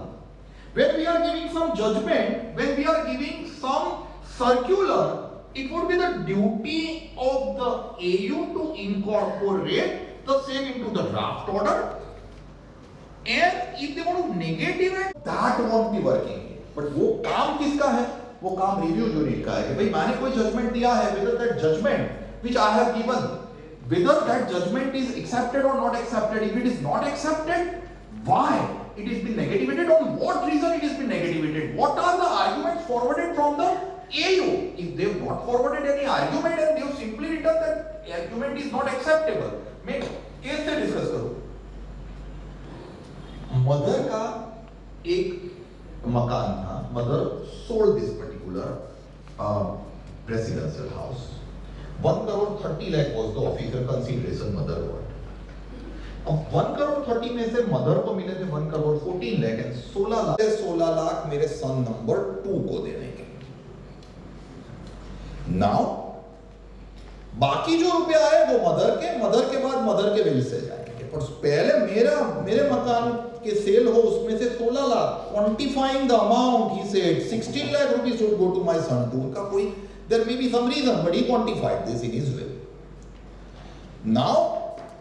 when we are giving some judgment, when we are giving some circular, it would be the duty of the AU to incorporate the same into the draft order. And if they want to negative it, that won't be working. But वो काम किसका है? वो काम review unit का है कि भाई मैंने कोई जजमेंट दिया है, whether that judgment which I have given, whether that judgment is accepted or not accepted. If it is not accepted, why it has been negativated, on what reason it has been negativated, what are the arguments forwarded from the AU. If they have not forwarded any argument and they have simply written that argument is not acceptable, मैं case से discuss करूं। Mother का एक मकान था, mother sold this particular residential house. 1 crore 30 lakh was the official consideration mother got. अब 1 crore 30 में से मदर को मिले थे 1 crore 14 lakh एंड 16 लाख मेरे सन नंबर 2 को देने के। नाउ बाकी जो रुपया आए वो मदर के बाद मदर के विल से जाएंगे, पर पहले मेरे मकान के सेल हो उसमें से 16 lakh, quantifying the amount he said 16 lakh rupees should go to my son too. उनका कोई there may be some reason but he quantified this in his will. Now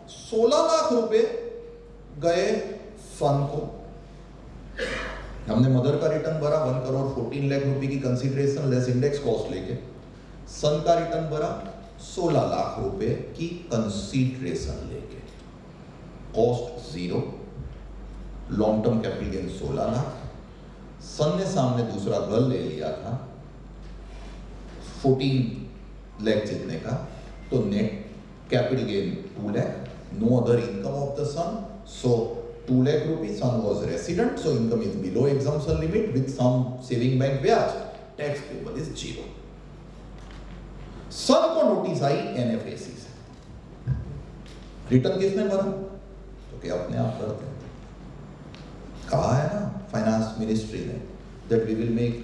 16 lakh रुपए गए सन को, हमने मदर का रिटर्न भरा 1 crore 14 lakh रुपए की कंसीडरेशन लेस इंडेक्स कॉस्ट लेके, सन का रिटर्न भरा 16 लाख रुपए की कंसीडरेशन लेके, cost 0, long term capital gain 16 lakh, सन ने सामने दूसरा घर ले लिया था 14 लाख जितने का, तो net capital gain 2 lakh, no other income of the son, so 2 lakh rupees, son was resident, so income is below exemption limit with some saving bank ब्याज, tax payable is 0. सन को नोटिस आई NFAC से, रिटर्न किसने भरा? तो क्या अपने आप करते हैं? कहा है ना फाइनेंस मिनिस्ट्री ने that we will make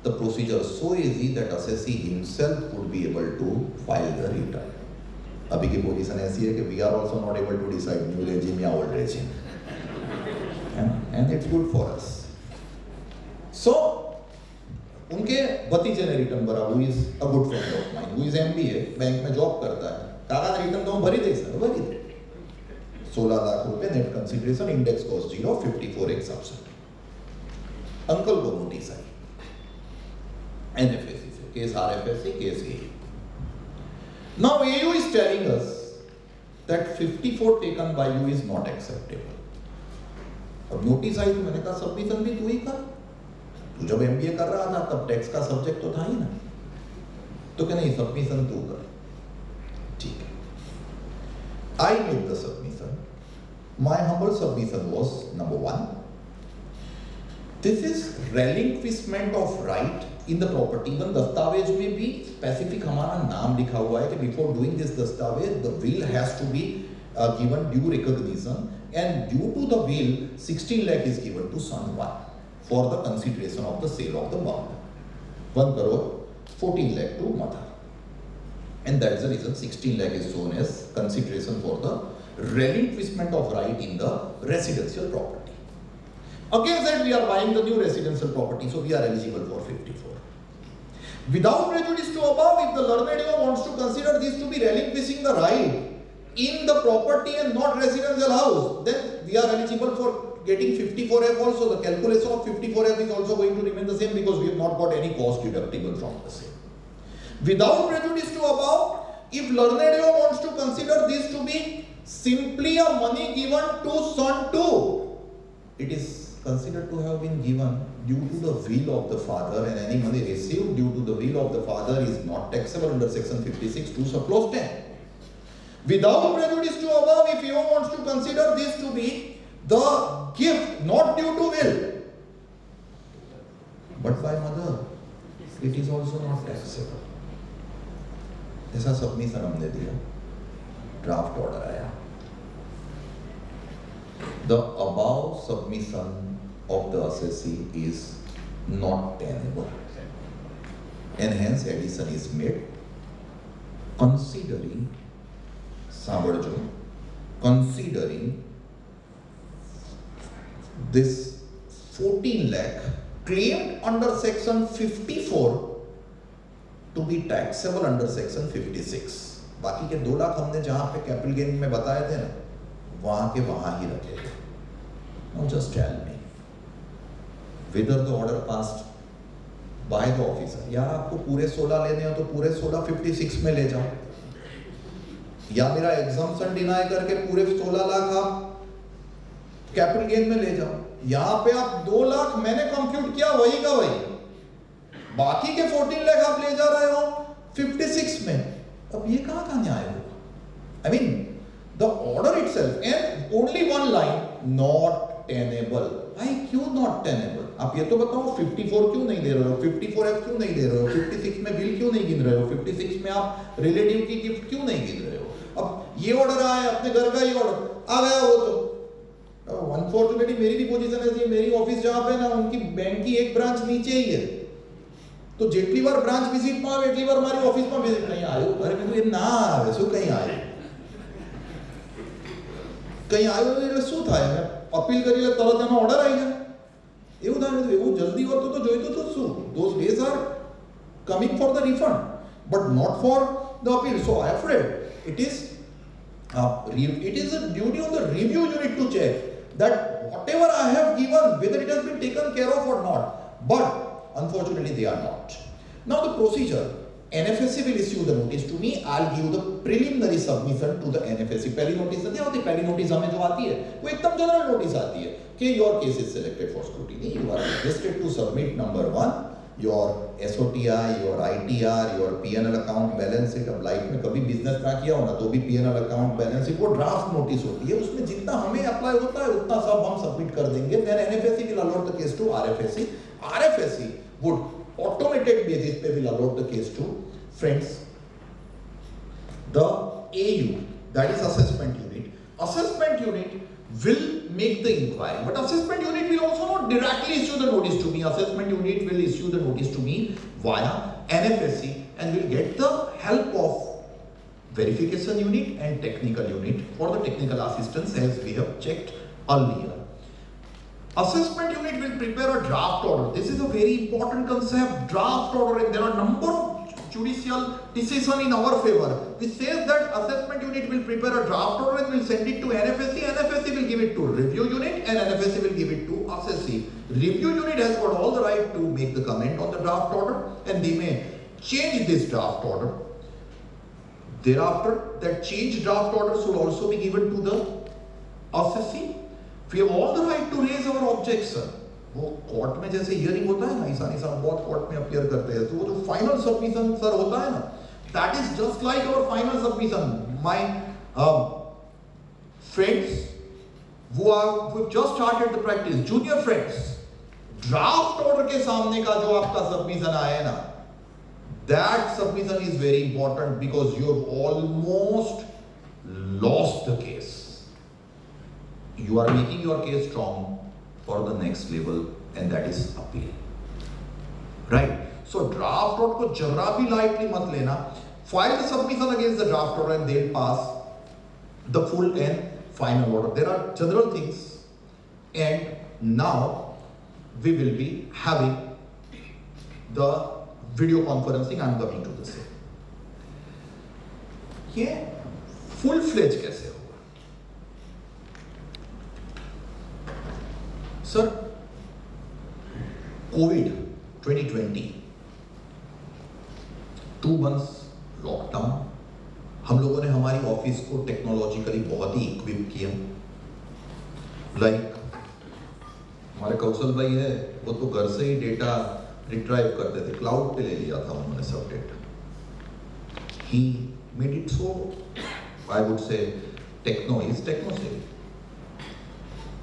the procedure so easy that assessee himself would be able to file the return. अभी की पोजीशन ऐसी है कि we are also not able to decide new regime या old regime, and it's good for us. So उनके भतीजे ने return भरा, who is a good friend of mine, who is MBA, bank में जॉब करता है, काका रिटर्न तो भरी दे सर, भरी दे 16 लाख रुपए net consideration, index cost 0, 54 exemption. Uncle को नोटिस आई NFAC से, case RFSC, case AU. Now AU is telling us that 54 taken by you is not acceptable. अब नोटिस आई तो मैंने कहा सबमिशन भी तू ही कर, तू जब MBA कर रहा था तब टैक्स का सब्जेक्ट तो था ही ना, तो क्या नहीं सबमिशन तू कर, ठीक है। I made the submission. My humble submission was number 1. This is relinquishment of right in the property. Even दस्तावेज में भी स्पेसिफिक हमारा नाम लिखा हुआ है कि before doing this दस्तावेज the will has to be given due recognition, and due to the will 16 lakh is given to son 1 for the consideration of the sale of the bond, 1 crore 14 lakh to mother, and that's the reason 16 lakh is shown as consideration for the relinquishment of right in the residential property. Against that we are buying the new residential property, so we are eligible for 54. Without prejudice to above, if the learned wants to consider this to be relinquishing the right in the property and not residential house, then we are eligible for getting 54F also. The calculation of 54F is also going to remain the same because we have not got any cost deductible from the same. Without prejudice to above, if learned wants to consider this to be simply a money given to son too, it is considered to have been given due to the will of the father, and any money received due to the will of the father is not taxable under section 56 2 sub clause 10. Without prejudice to above, if you wants to consider this to be the gift not due to will, but by mother, it is also not taxable. ऐसा submission हमने दिया, draft order आया. The above submission of the assessee is not tenable, and hence addition is made considering, सावरजो, considering this 14 lakh claimed under section 54 to be taxable under section 56. बाकी के 2 लाख हमने जहां पे capital gain में बताए थे ना, वहां के वहां ही रखेगा. Now just tell me whether the order passed by the officer. यार आपको पूरे 16 लेने हो तो पूरे 16 56 में ले जाओ, या मेरा एग्जाम्पशन डिनाई करके पूरे 16 लाख आप कैपिटल गेन में ले जाओ. यहां पे आप 2 लाख मैंने कंप्यूट किया वही का वही, बाकी के 14 लाख आप ले जा रहे हो 56 में. अब ये कहां का न्याय होगा? I mean the order itself and only one line, not tenable. भाई क्यों not tenable? आप ये तो बताओ 54 क्यों नहीं दे रहे हो, 54F क्यों नहीं दे रहे हो, 56 में बिल क्यों नहीं गिन रहे हो, 56 में आप रिलेटिव की गिफ्ट क्यों नहीं गिन रहे हो? अब ये ऑर्डर आया है, अपने घर का ही ऑर्डर आ गया, वो तो अनफॉर्चुनेटली मेरी भी पोजीशन ऐसी है, मेरी ऑफिस जहां पे ना उनकी बैंक की एक ब्रांच नीचे ही है, तो जेटली बार ब्रांच विजिट में आवे एटली बार मारी ऑफिस में विजिट नहीं आयो. अरे मैं तो ये ना आवे શું કઈ આયો, કઈ આયો એટલે શું થાય, મેં અપીલ કરી એટલે તરત એનો ઓર્ડર આવી જાય એવું થાય. એવું જલ્દી હોતું તો જોઈતું તો શું, those days are coming for the refund but not for the appeal. So I am afraid it is a duty on the review unit to check that whatever I have given, whether it has been taken care of or not, but unfortunately they are not. Now the procedure, NFSC will issue the notice to me, I'll give the preliminary submission to the NFSC. पहली notice नहीं होती, पहली notice हमें जो आती है वो एकदम जनरल नोटिस आती है कि your case is selected for scrutiny, you are requested to submit number 1 your SOTI, your ITR, your P&L account balance sheet. अब लाइफ में कभी बिजनेस ना किया हो ना तो भी P&L account balance sheet वो ड्राफ्ट नोटिस होती है, उसमें जितना हमें अप्लाई होता है उतना सब हम सबमिट कर देंगे. Then NFSC will allot the case to RFSC. RFSC would automated basis पे will allot the case to friends the AU, that is assessment unit. Assessment unit will make the inquiry, but assessment unit will also not directly issue the notice to me. Assessment unit will issue the notice to me via NFSC and will get the help of verification unit and technical unit for the technical assistance as we have checked earlier. Assessment unit will prepare a draft order. This is a very important concept, draft order, and there are a number of judicial decisions in our favor which says that assessment unit will prepare a draft order and will send it to NFSC. NFSC will give it to review unit and NFSC will give it to assessee. Review unit has got all the right to make the comment on the draft order and they may change this draft order. Thereafter, that changed draft order should also be given to the assessee. We have all the right to raise our objection. वो court में जैसे hearing होता है ना, ईसा बहुत court में appear करते हैं, तो वो जो फाइनल सबमिशन सर होता है ना, that is just like our final submission. My friends who just started the practice, junior friends, draft order के सामने का जो आपका सबमिशन आया है ना, that submission is very important because you have almost lost the case. You are making your case strong for the next level and that is appeal. Right? So draft order को जरा भी lightly मत लेना. File the submission against the draft order and they'll pass the full and final order. There are general things and now we will be having the video conferencing. I'm coming to the same. ये full fledged कैसे होगा? Sir Covid 2020 2 months lockdown, हम लोगों ने हमारी office को technologically बहुत ही equip किया. लाइक हमारे कौशल भाई है, वो तो घर से ही डेटा रिट्राइव करते थे, क्लाउड पे ले लिया था उन्होंने सब data. He made it so I would say techno savvy.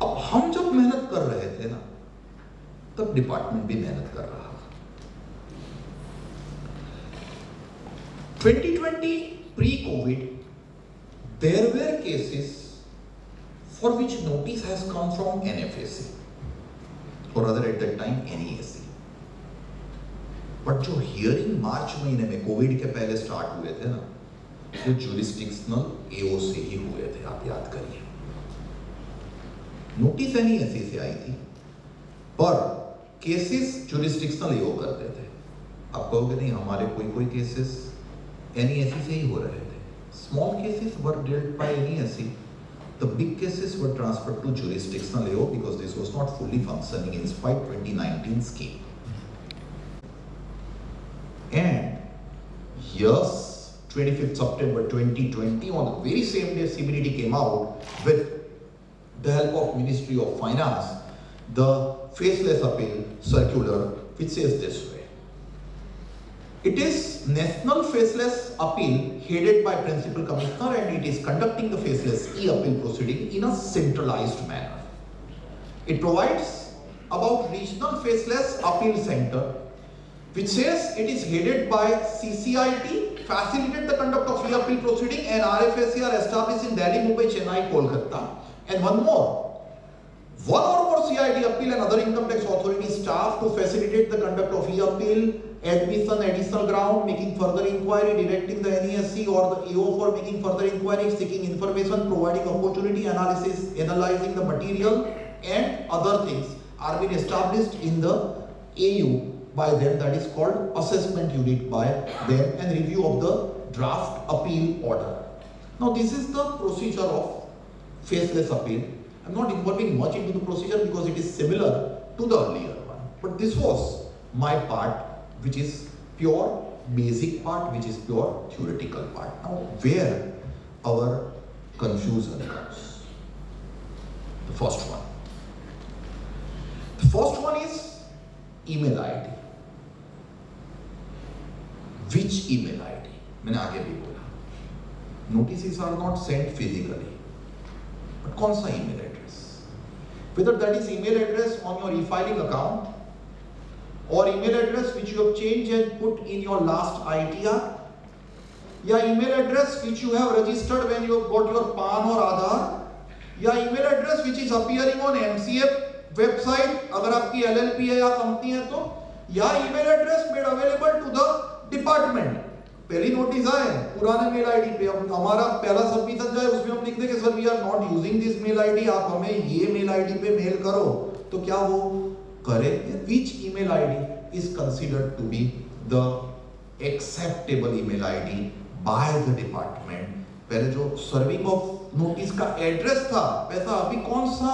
अब हम जब मेहनत कर रहे थे ना, तब डिपार्टमेंट भी मेहनत कर रहा था। 2020 pre-COVID, there were cases for which notice has come from NFSA, or rather at that time NESE. But जो हियरिंग मार्च महीने में कोविड के पहले स्टार्ट हुए थे ना, वो जुरिस्डिक्शनल एओ से ही हुए थे, आप याद करिए। नोटिस एनईएसई से आई थी, पर केसेस जुरिस्डिक्शनल एओ करते थे। आप कहोगे नहीं, हमारे कोई केसेस एनईएसई से ही हो रहे थे। Small cases were dealt by NeAC, the big cases were transferred to jurisdictional AO because this was not fully functioning in spite 2019 scheme. And yes, 25th September 2020, on the very same day, CBDT came out with the help of Ministry of Finance, the faceless appeal circular, which says this way. It is National Faceless Appeal headed by Principal Commissioner, and it is conducting the faceless e-appeal proceeding in a centralized manner. It provides about Regional Faceless Appeal Center, which says it is headed by CCIT, facilitate the conduct of e-appeal proceeding, and RFSC are established in Delhi, Mumbai, Chennai, Kolkata. And one or more CID appeal and other income tax authority staff to facilitate the conduct of e-appeal, admission, additional ground, making further inquiry, directing the NESC or the AO for making further inquiry, seeking information, providing opportunity analysis, analyzing the material, and other things are being established in the AU by them, that is called assessment unit by them, and review of the draft appeal order. Now this is the procedure of faceless appeal. I'm not involving much into the procedure because it is similar to the earlier one, but this was my part, which is pure basic part, which is pure theoretical part. Now where our confusion comes? The first one is email ID. Which email ID? मैंने आगे भी बोला, notices are not sent physically, but कौन सा email address? Whether that is email address on your e-filing account, or email address which you have changed and put in your last ITR, या email address which you have registered when you have got your PAN or Aadhaar, या email address which is appearing on MCF website अगर आपकी LLP है या company है तो, या email address made available to the department. पहली notice आए पुराने मेल आईडी पे, अब हमारा पहला सबमिशन जाए उसमें हम लिख दें कि sir we are not using this mail ID, आप हमें ये मेल आईडी पे मेल करो, तो क्या वो करे? Which email ID is considered to be the acceptable email ID by the department? पहले जो सर्विंग ऑफ नोटिस का एड्रेस था, वैसा अभी कौन सा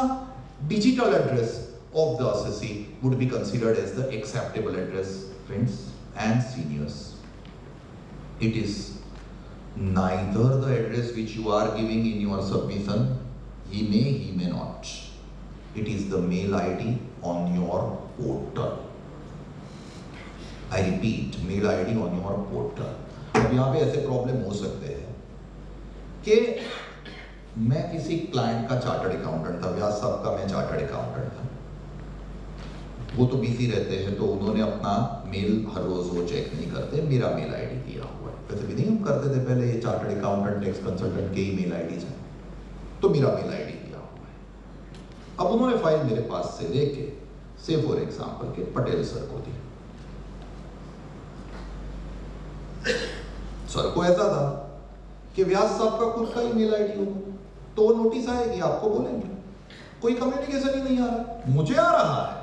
digital address of the assessee would be considered as the acceptable address? Friends and seniors, it is neither the address which you are giving in your submission, he may not, it is the mail ID on your portal. I repeat, mail ID on your portal. अब यहाँ पे ऐसे problem हो सकते हैं कि मैं किसी क्लाइंट का चार्टर्ड अकाउंटेंट था, व्यास साहब का मैं चार्टर्ड अकाउंटेंट था, वो तो बिजी रहते हैं, तो उन्होंने अपना मेल हर रोज वो चेक नहीं करते, मेरा मेल आईडी दिया हुआ है। वैसे भी नहीं हम करते थे पहले, ये चार्टर्ड अकाउंटेंट टैक्स कंसल्टेंट के ही मेल आईडीज हैं, तो मेरा मेल आईडी दिया हुआ है। अब उन्होंने फाइल मेरे पास से लेके से फॉर एग्जांपल के पटेल सर को दी। सर को ऐसा था कि व्यास साहब का खुद का ही मेल आईडी होगा, तो वो नोटिस आएगी, आपको बोलेंगे, कोई कम्युनिकेशन ही नहीं आ रहा। मुझे आ रहा है,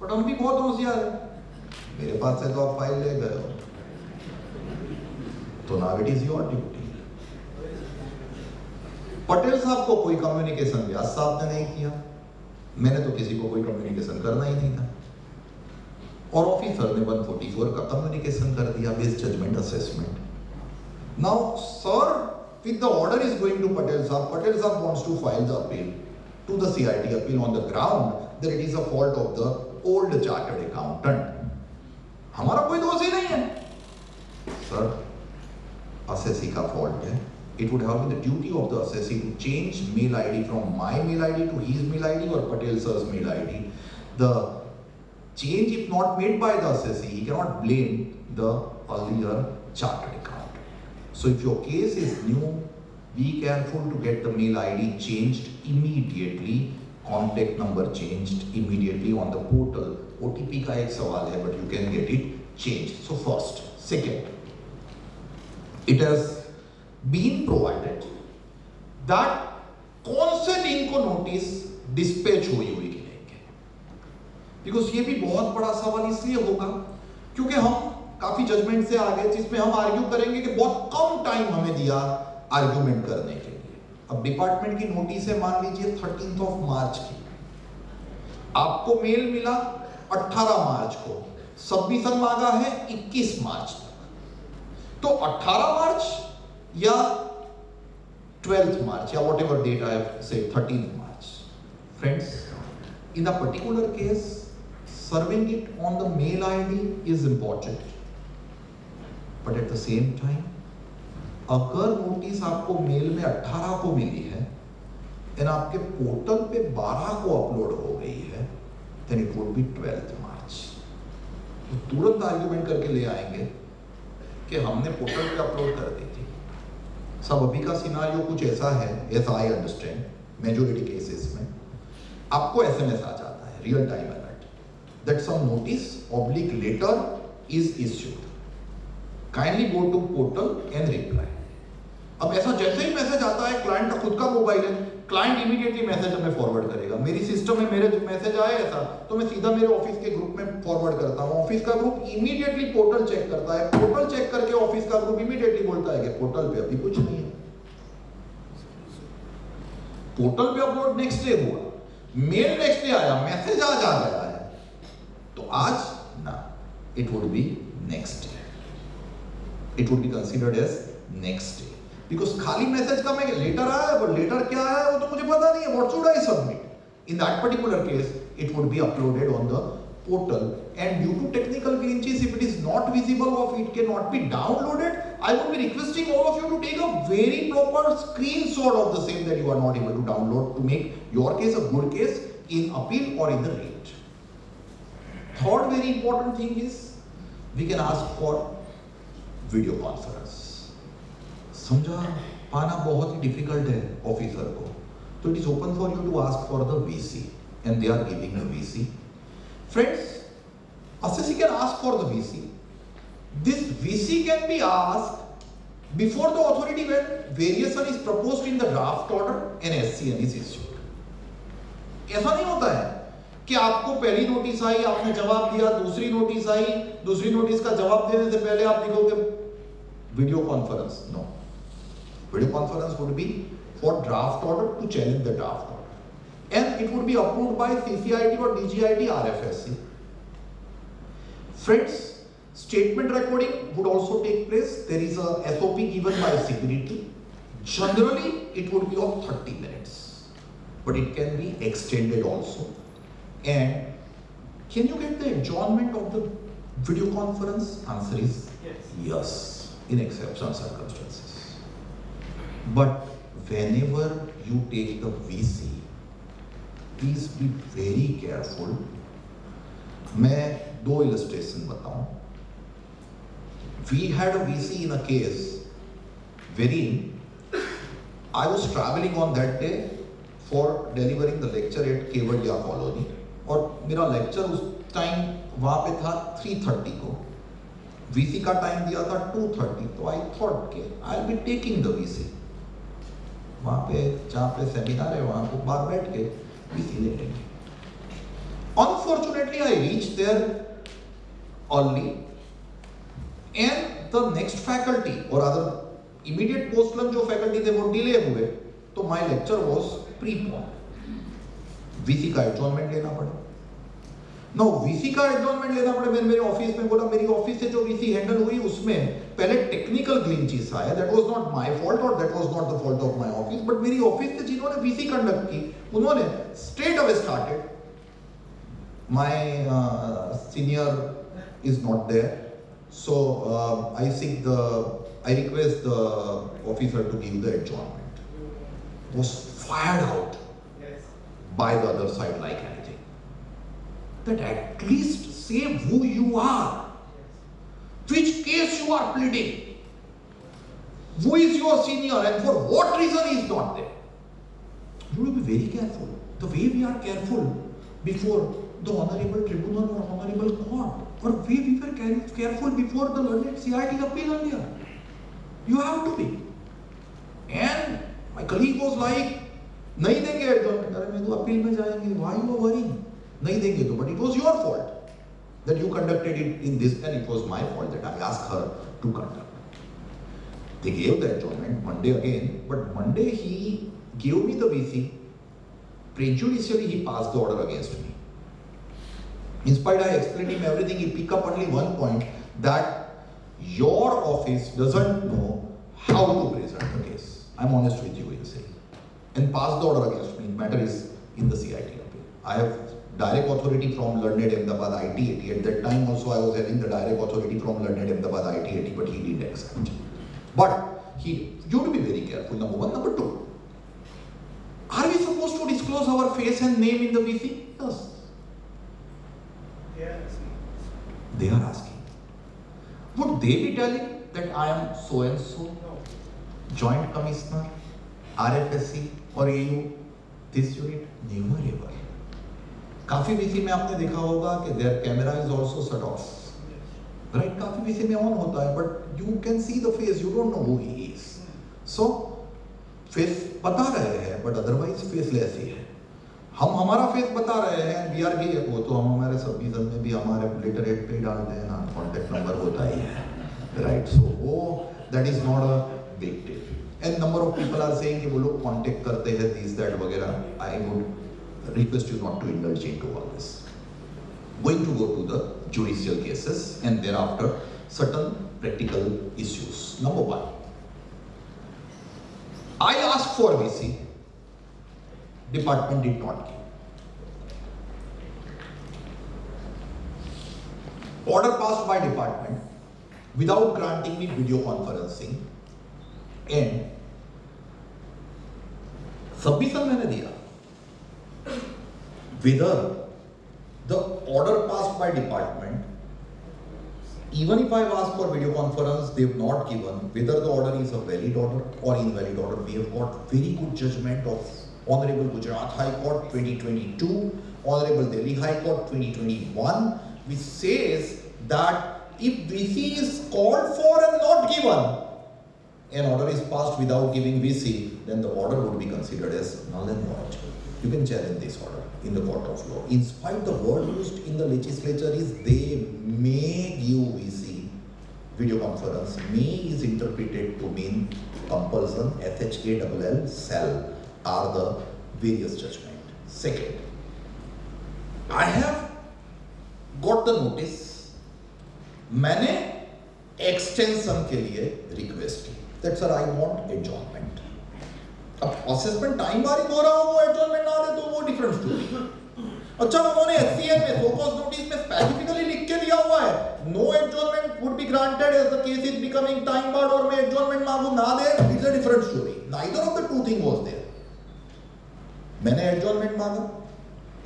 बट हम भी बहुत होशियार हैं, मेरे पास से तो आप फाइल ले गए हो, तो now it is your duty. Patel साहब को कोई कम्युनिकेशन व्यास साहब ने नहीं किया, मैंने तो किसी को कोई कम्युनिकेशन करना ही नहीं था, और ऑफिसर ने 144 का कम्युनिकेशन कर दिया based judgment assessment. Now sir with the order is going to Patel साहब wants to file the appeal to the CIT appeal on the ground that it is a fault of the old chartered accountant, हमारा कोई दोष ही नहीं है। Sir assessee का fault है, it would have been the duty of the assessee to change mail ID from my mail ID to his mail ID or Patel sir's mail ID. The change, if not made by the assessee, he cannot blame the earlier chartered accountant. So if your case is new, be careful to get the mail ID changed immediately, contact number changed immediately on the portal. OTP का एक सवाल है, but you can get it changed. So first, second, it has been provided that कौन से दिन को notice dispatch हुई कि नहीं, बिकॉज ये भी बहुत बड़ा सवाल इसलिए होगा क्योंकि हम काफी जजमेंट से आ गए जिसमें हम आर्ग्यू करेंगे कि बहुत कम टाइम हमें दिया आर्ग्यूमेंट करने के लिए। अब डिपार्टमेंट की नोटिस है, मान लीजिए 13 मार्च की, आपको मेल मिला 18 मार्च को, सबमिशन मांगा है 21 मार्च तक, तो 18 मार्च या 12th March या whatever date I have said, 13th March. Friends, in a particular case, serving it on the mail ID is important, but at the same time, अगर नोटिस आपको मेल में 18 को मिली है और आपके पोर्टल पे 12 को अपलोड हो गई है, then it would be 12th March. तो तुरंत आर्ग्यूमेंट करके ले आएंगे कि हमने पोर्टल पे अपलोड कर दी थी। सब अभी का सिनारियो कुछ ऐसा है, as I understand, majority cases में आपको SMS आ जाता है, real time alert, that some notice oblique letter is issued. Kindly go to portal and reply. अब ऐसा जैसे ही मैसेज आता है, क्लाइंट का खुद का मोबाइल है, क्लाइंट इमीडिएटली मैसेज हमें फॉरवर्ड करेगा। मेरी सिस्टम में मेरे मैसेज आया ऐसा तो मैं सीधा मेरे ऑफिस के ग्रुप में फॉरवर्ड करता हूँ। ऑफिस का ग्रुप इमीडिएटली पोर्टल चेक करता है, पोर्टल चेक करके ऑफिस का ग्रुप इमीडिएटली बोलता है कि पोर्टल पे अभी कुछ नहीं है। पोर्टल पे अपलोड नेक्स्ट डे हुआ, मेल नेक्स्ट डे आया, मैसेज आज आ गया है, तो आज ना, it would be next day, it would be considered as next day, because खाली मैसेज का मैं लेटर आया, पर लेटर क्या आया वो तो मुझे पता नहीं है, what should I submit? In that particular case it would be uploaded on the portal, and due to technical glitches, if it is not visible or if it cannot be downloaded, I would be requesting all of you to take a very proper screenshot of the same that you are not able to download to make your case a good case in appeal or in the rate. Third very important thing is we can ask for video conference. समझा पाना बहुत ही difficult है officer को, तो it is open for you to ask for the VC, and they are giving the VC. Friends, assessee can ask for the VC. This VC can be asked before the authority when variation is proposed in the draft order and SCN is issued. ऐसा नहीं होता है कि आपको पहली notice आई, आपने जवाब दिया, दूसरी नोटिस आई, दूसरी नोटिस का जवाब देने से पहले आप लिखोगे video conference. No, video conference would be for draft order to challenge the draft order. And it would be approved by CCIT or DGIT RFSC. Friends, statement recording would also take place. There is a SOP given by security. Generally, it would be of 30 minutes, but it can be extended also. And can you get the adjournment of the video conference? Answer is yes, in exceptional circumstances. But whenever you take the VC, please be very careful. मैं दो illustration बताऊं। We had a VC in a case wherein I was traveling on that day for delivering the lecture at Kevadia colony, और मेरा lecture उस time वहां पे था 3:30 को, VC का टाइम दिया था 2:30, तो आई थॉट के I will be taking the VC। वहां पे जहाँ पे सेमिनार है वहां पे बाहर बैठ के VC लेंगे। Unfortunately, I reached there early, and the next faculty or other immediate post lunch जो faculty थे वो delay हुए, तो my lecture was preponed. VC का adjournment लेना पड़ा। Now VC का adjournment लेना पड़ा, मैंने मेरे ऑफिस में बोला, मेरी ऑफिस से जो VC हैंडल हुई उसमें पहले टेक्निकल ग्लिचेस आया, that was not my fault or that was not the fault of my office, but मेरी ऑफिस से जिन्होंने VC कंडक्ट की उन्होंने straight away started, my senior is not there, so I seek the I request the officer to give the adjournment. Was fired out by the other side like anything. That at least say who you are, which case you are pleading, who is your senior and for what reason he is not there. You will be very careful. The way we are careful before the honorable tribunal or honorable court, or way we were careful before the learned CIT appeal earlier. You have to be. And my colleague was like, नहीं देंगे adjournment. अरे मैं तो appeal में जाएंगे. Why you are worrying? नहीं देंगे तो, but it was your fault that you conducted it in this, and it was my fault that I asked her to conduct. They gave the adjournment Monday again, but Monday he gave me the VC. Prejudicially he passed the order against me. In spite I explained him everything, he picked up only one point, that your office doesn't know how to present the case. I'm honest with you in saying. And passed the order against me. The matter is in the CIT appeal. I have direct authority from Learned Ahmedabad ITAT. At that time also I was having the direct authority from Learned Ahmedabad ITAT, but he didn't accept. But you have to be very careful, number one. Number two, are we supposed to disclose our face and name in the VC? Yes. They are asking. Would they be telling that I am so and so, Joint Commissioner, RFSC or AU, this unit? Never ever. काफी VC में आपने देखा होगा कि their camera is also shut off. Right? काफी VC में on होता है, but you can see the face, you don't know who he is. So face बता रहे हैं, but otherwise faceless ही है. हम हमारा फेस बता रहे हैं, वी आर गे वो तो हम हमारे सबमिशन में भी हमारे लिटरेट पे डालते हैं ना, कॉन्टेक्ट नंबर होता ही है, राइट? सो वो that is not a big deal. And number of people are saying कि वो लोग कॉन्टेक्ट करते हैं दिस दैट वगैरह. I would request you not to indulge into all this. Going to go to the judicial cases and thereafter certain practical issues. Number 1, I ask for VC. Department did not give. Order passed by department without granting me video conferencing, and submission मैंने दिया. Whether the order passed by department, even if I have asked for video conference, they have not given. Whether the order is a valid order or invalid order, we have got very good judgment of Honorable Gujarat High Court 2022, Honorable Delhi High Court 2021, which says that if VC is called for and not given, an order is passed without giving VC, then the order would be considered as null and void. You can challenge this order in the court of law. In spite the word used in the legislature is they may give VC video conference. May is interpreted to mean compulsion, SHALL, shall are the various judgment. Second, I have got the notice. मैंने extension के लिए request की. That sir, I want adjournment. अब assessment time बारी हो रहा हो, वो adjournment ना दे तो वो different story. अच्छा, उन्होंने SCN में so cause notice में specifically लिख के दिया हुआ है, no adjournment would be granted as the case is becoming time barred, और मैं adjournment मांगू ना दे, it's a different story. Neither of the two thing was there. मैंने एडजॉर्नमेंट मांगा,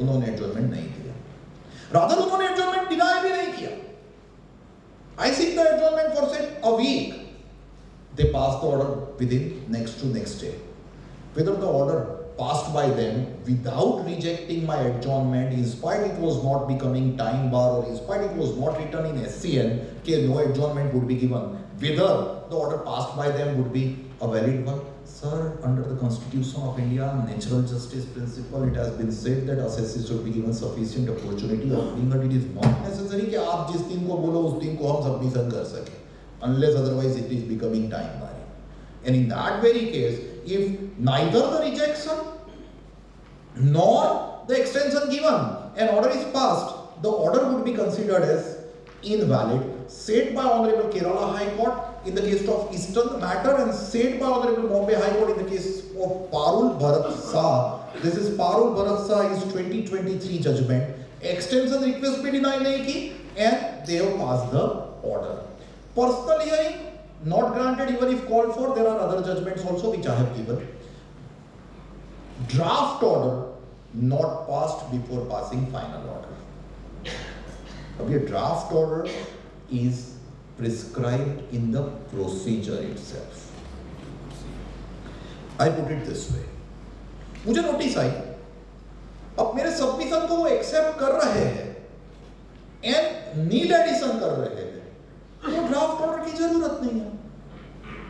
उन्होंने एडजॉर्नमेंट नहीं दिया. रादर उन्होंने एडजॉर्नमेंट डिनाई भी नहीं किया. I seek the adjournment for say a week. They passed the order within next to next day. Whether the order passed by them without rejecting my adjournment, in spite it was not becoming time bar, or in spite it was not written in SCN that no adjournment would be given, whether the order passed by them would be a valid one. Sir, under the Constitution of India, natural justice principle, it has been said that assessors should be given sufficient opportunity of being, but it is not necessary कि आप जिस दिन को बोलो उस दिन को हम submission कर सकें, unless otherwise it is becoming time barring. And in that very case, if neither the rejection nor the extension given, an order is passed, the order would be considered as invalid, said by Honorable Kerala High Court in the case of Eastern matter, and said by Honorable Bombay High Court in the case of Parul Bharat Shah. This is Parul Bharat Shah is 2023 judgment. Extension request be denied nahi ki, and they have passed the order. Personal hearing not granted even if called for. There are other judgments also which I have given. Draft order not passed before passing final order. अब ये draft order is prescribed in the procedure itself. I put it this way. मुझे notice आई, अब मेरे submission को वो accept कर रहे हैं एंड नील एडिशन कर रहे हैं, तो ड्राफ्ट ऑर्डर की जरूरत नहीं है.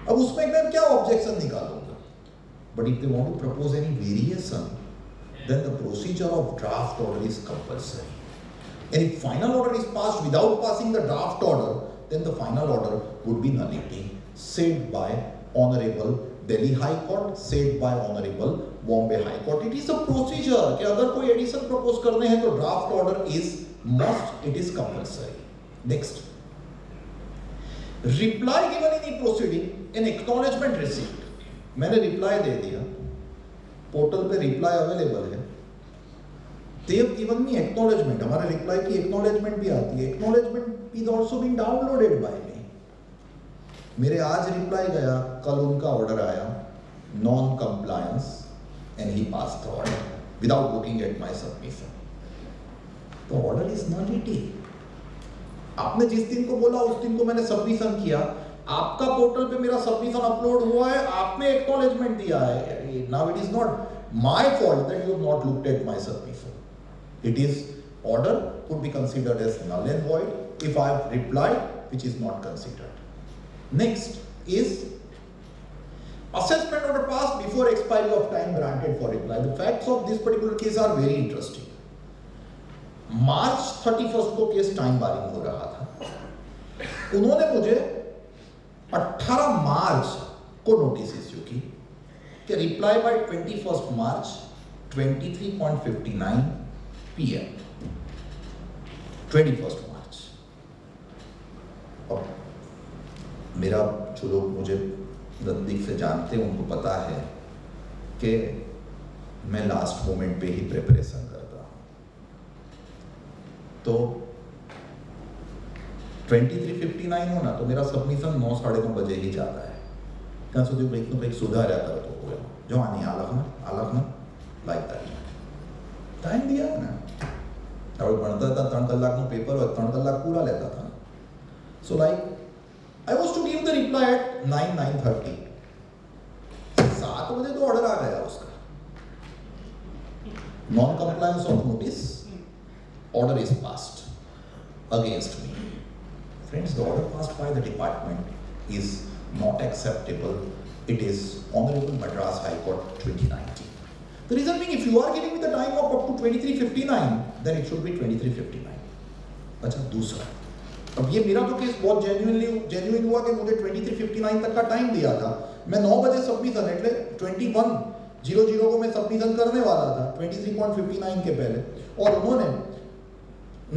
अब उसमें मैं क्या ऑब्जेक्शन निकालूंगा? But if they want to propose any variation, then the procedure of draft order is compulsory. And if final order is passed without passing the draft order, then the final order would be nullity, said by Honorable Delhi High Court, said by Honorable Bombay High Court. It is a procedure कि अगर कोई addition propose करने हैं तो draft order is must, it is compulsory. Next, reply given in proceeding an acknowledgement received. मैंने reply दे दिया, portal पे रिप्लाई अवेलेबल है. They have given me acknowledgement. हमारे रिप्लाई की एक्नॉलेजमेंट भी आती है. Acknowledgement is also being downloaded by me. मेरे आज रिप्लाई गया, कल उनका ऑर्डर आया, non compliance, and he passed the order without looking at my submission. The order is nullity. आपने जिस दिन को बोला उस दिन को मैंने सबमिशन किया, आपका पोर्टल पे मेरा सबमिशन अपलोड हुआ है, आपने एक्नॉलेजमेंट दिया है. Now it is not my fault that you have not looked at my submission. It is order could be considered as null and void if I have replied which is not considered. Next is assessment order passed before expiry of time granted for reply. The facts of this particular case are very interesting. March 31st को case time बारिंग हो रहा था. उन्होंने मुझे 18 मार्च को notice issue की कि reply by 21st March 23:59 PM, 21st मार्च. अब मेरा जो लोग मुझे नजदीक से जानते हैं उनको पता है कि मैं लास्ट मोमेंट पे ही प्रिपरेशन करता हूँ. तो 23:59 हो ना तो मेरा सबमिशन 9 साढ़े 9 बजे ही जाता है. क्या सोचो भाई तो भाई सुधारा कर तो हो गया जो आनी आलख में लाइक दैट टाइम दिया है ना. अब भणता था 3 કલાકનું પેપર હોય 3 કલાક પૂરા લેતા હતા. So like I was to give the reply at 9:30. 7 बजे तो ऑर्डर आ गया उसका. Non compliance of notice, order is passed against me. Friends, the order passed by the department is not acceptable. It is Honorable Madras High Court 2019. The reason being, if you are giving me the time of up to 23:59, then it should be 23:59. अच्छा, दूसरा, अब ये मेरा तो case बहुत genuine हुआ कि मुझे 23:59 तक का टाइम दिया था. मैं 9 बजे सबमिशन એટલે 21:00 को मैं सबमिशन करने वाला था 23:59 के पहले, और उन्होंने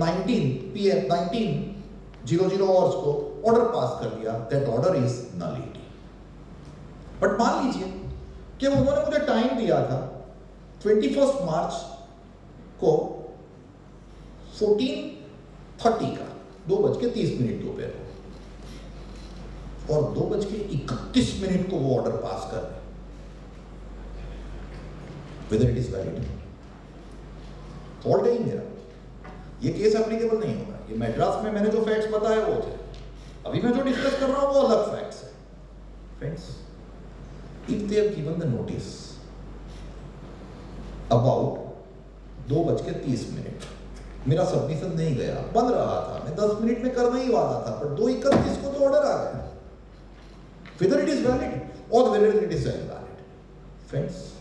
19 PM 19:00 आवर्स को ऑर्डर पास कर दिया. That order is nullity. But मान लीजिए कि उन्होंने मुझे टाइम दिया था 21 मार्च को 14:30 का 2:30 दोपहर को, और 2:31 को वो ऑर्डर पास कर रहे. Weather it is valid, fault है मेरा. ये केस एप्लीकेबल नहीं होगा. ये मैड्रास में मैंने जो फैक्ट्स बताए वो थे. अभी मैं जो डिस्कस कर रहा हूं वो अलग फैक्ट्स है. Friends, if they have given the notice about 2:30, मेरा सबमिशन नहीं गया, बन रहा था, मैं 10 मिनट में करने ही वाला था, पर 2:31 को तो ऑर्डर आ गया. whether it is valid or whether it is invalid. Friends,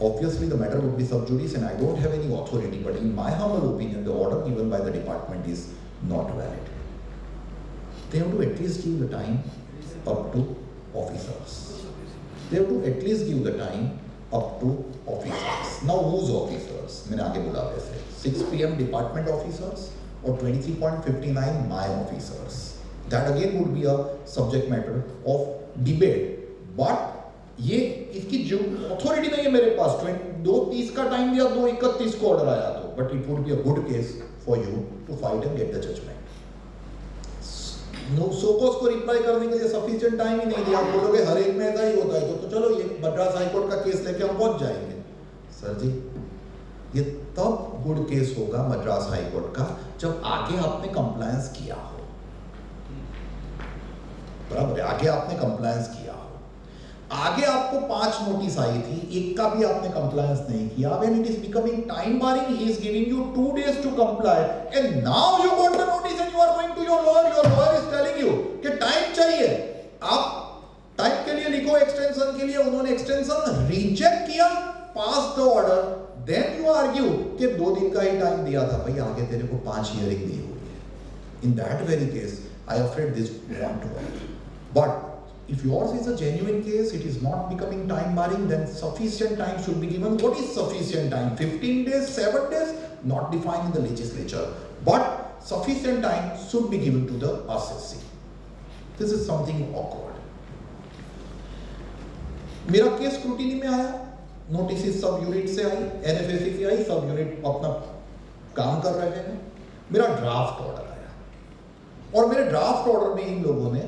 obviously the matter would be sub judice and I don't have any authority, but in my humble opinion, the order given by the department is not valid. They have to at least give the time up to officers. They have to at least give the time up to officers. Now whose officers? मैंने आगे बोला वैसे 6 PM department officers or 23:59 my officers. That again would be a subject matter of debate. But ये इसकी जो authority नहीं है मेरे पास. 2:30 का टाइम दिया, 2:31 को ऑर्डर आया तो, but it would be a good case for you to fight and get the judgment. सोकोस को रिप्लाई करने के लिए सफिशिएंट टाइम ही नहीं दिया। आप बोलोगे हर एक में ऐसा ही होता है तो चलो ये मद्रास हाईकोर्ट का केस लेके हम पहुंच जाएंगे। सर जी, ये तब गुड केस होगा मद्रास हाईकोर्ट का जब आगे आपने कंप्लायंस किया हो, बराबर है, आगे आपने कंप्लायंस किया हो। आगे आपको 5 नोटिस आई थी, एक का भी आपने कंप्लायंस नहीं किया। When it is becoming time barring, he is giving you 2 days to comply, and now you got the notice and you are going to your lawyer. Your lawyer is telling you कि time चाहिए, आप time के लिए लिखो, extension के लिए। उन्होंने extension reject किया, pass the order, then you argue कि 2 दिन का ही टाइम दिया था भाई, आगे तेरे को 5 हियरिंग दी हुई है। In that very case I am afraid this won't to work, but if yours is a genuine case, it is not becoming time barring, then sufficient time should be given. What is sufficient time? 15 days, 7 days? Not defined in the legislature. But sufficient time should be given to the assessee. This is something awkward. मेरा case scrutiny में आया, notice सब unit से आई, एनएफएससी से आई, सब unit अपना काम कर रहे हैं। मेरा ड्राफ्ट ऑर्डर आया, और मेरे ड्राफ्ट ऑर्डर में इन लोगों ने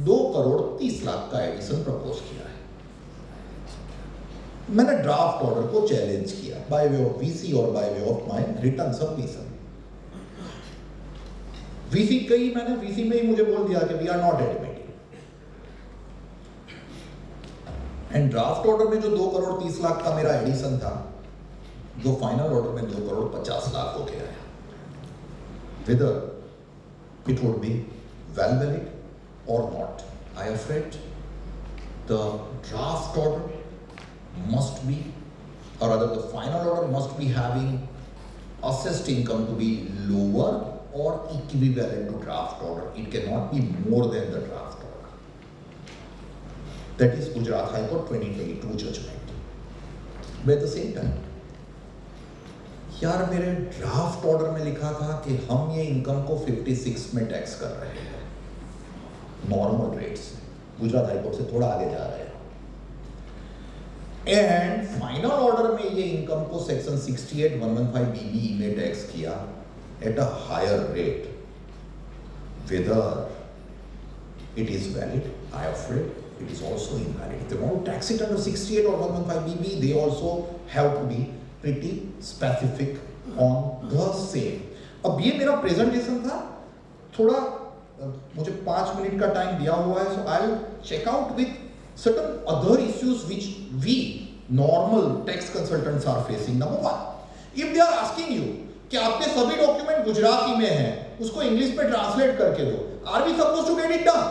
2,30,00,000 का एडिशन प्रपोज किया है। मैंने ड्राफ्ट ऑर्डर को चैलेंज किया बाय वे ऑफ वीसी और by way of my return submission. VC में ही मुझे बोल दिया कि we are not admitting, and draft order में जो 2,30,00,000 का मेरा एडिशन था, जो फाइनल ऑर्डर में 2,50,00,000 हो गया है। Whether it would be well valid or not, I am afraid the draft order must be, or rather the final order must be having assessed income to be lower or equivalent to draft order. It cannot be more than the draft order. That is Gujarat High Court 2022 judgment. But at the same time, यार मेरे draft order में लिखा था कि हम ये income को 56 में टैक्स कर रहे हैं, नॉर्मल रेट्स। गुजरात हाईकोर्ट से थोड़ा आगे जा रहे हैं, एंड फाइनल ऑर्डर में ये इनकम को सेक्शन 68(115) BBE में टैक्स किया at a higher rate. Whether it is valid, I am afraid it is also invalid. If they want to tax it under 68 or 115 BBE, they also have to be pretty specific on the same. अब ये मेरा presentation था, थोड़ा मुझे 5 minute का time दिया हुआ है, so I'll check out with certain other issues which we normal tax consultants are facing. Number one, if they are asking you कि आपके सभी डॉक्यूमेंट गुजराती में हैं, उसको इंग्लिश में ट्रांसलेट करके दो, are we supposed to get it done?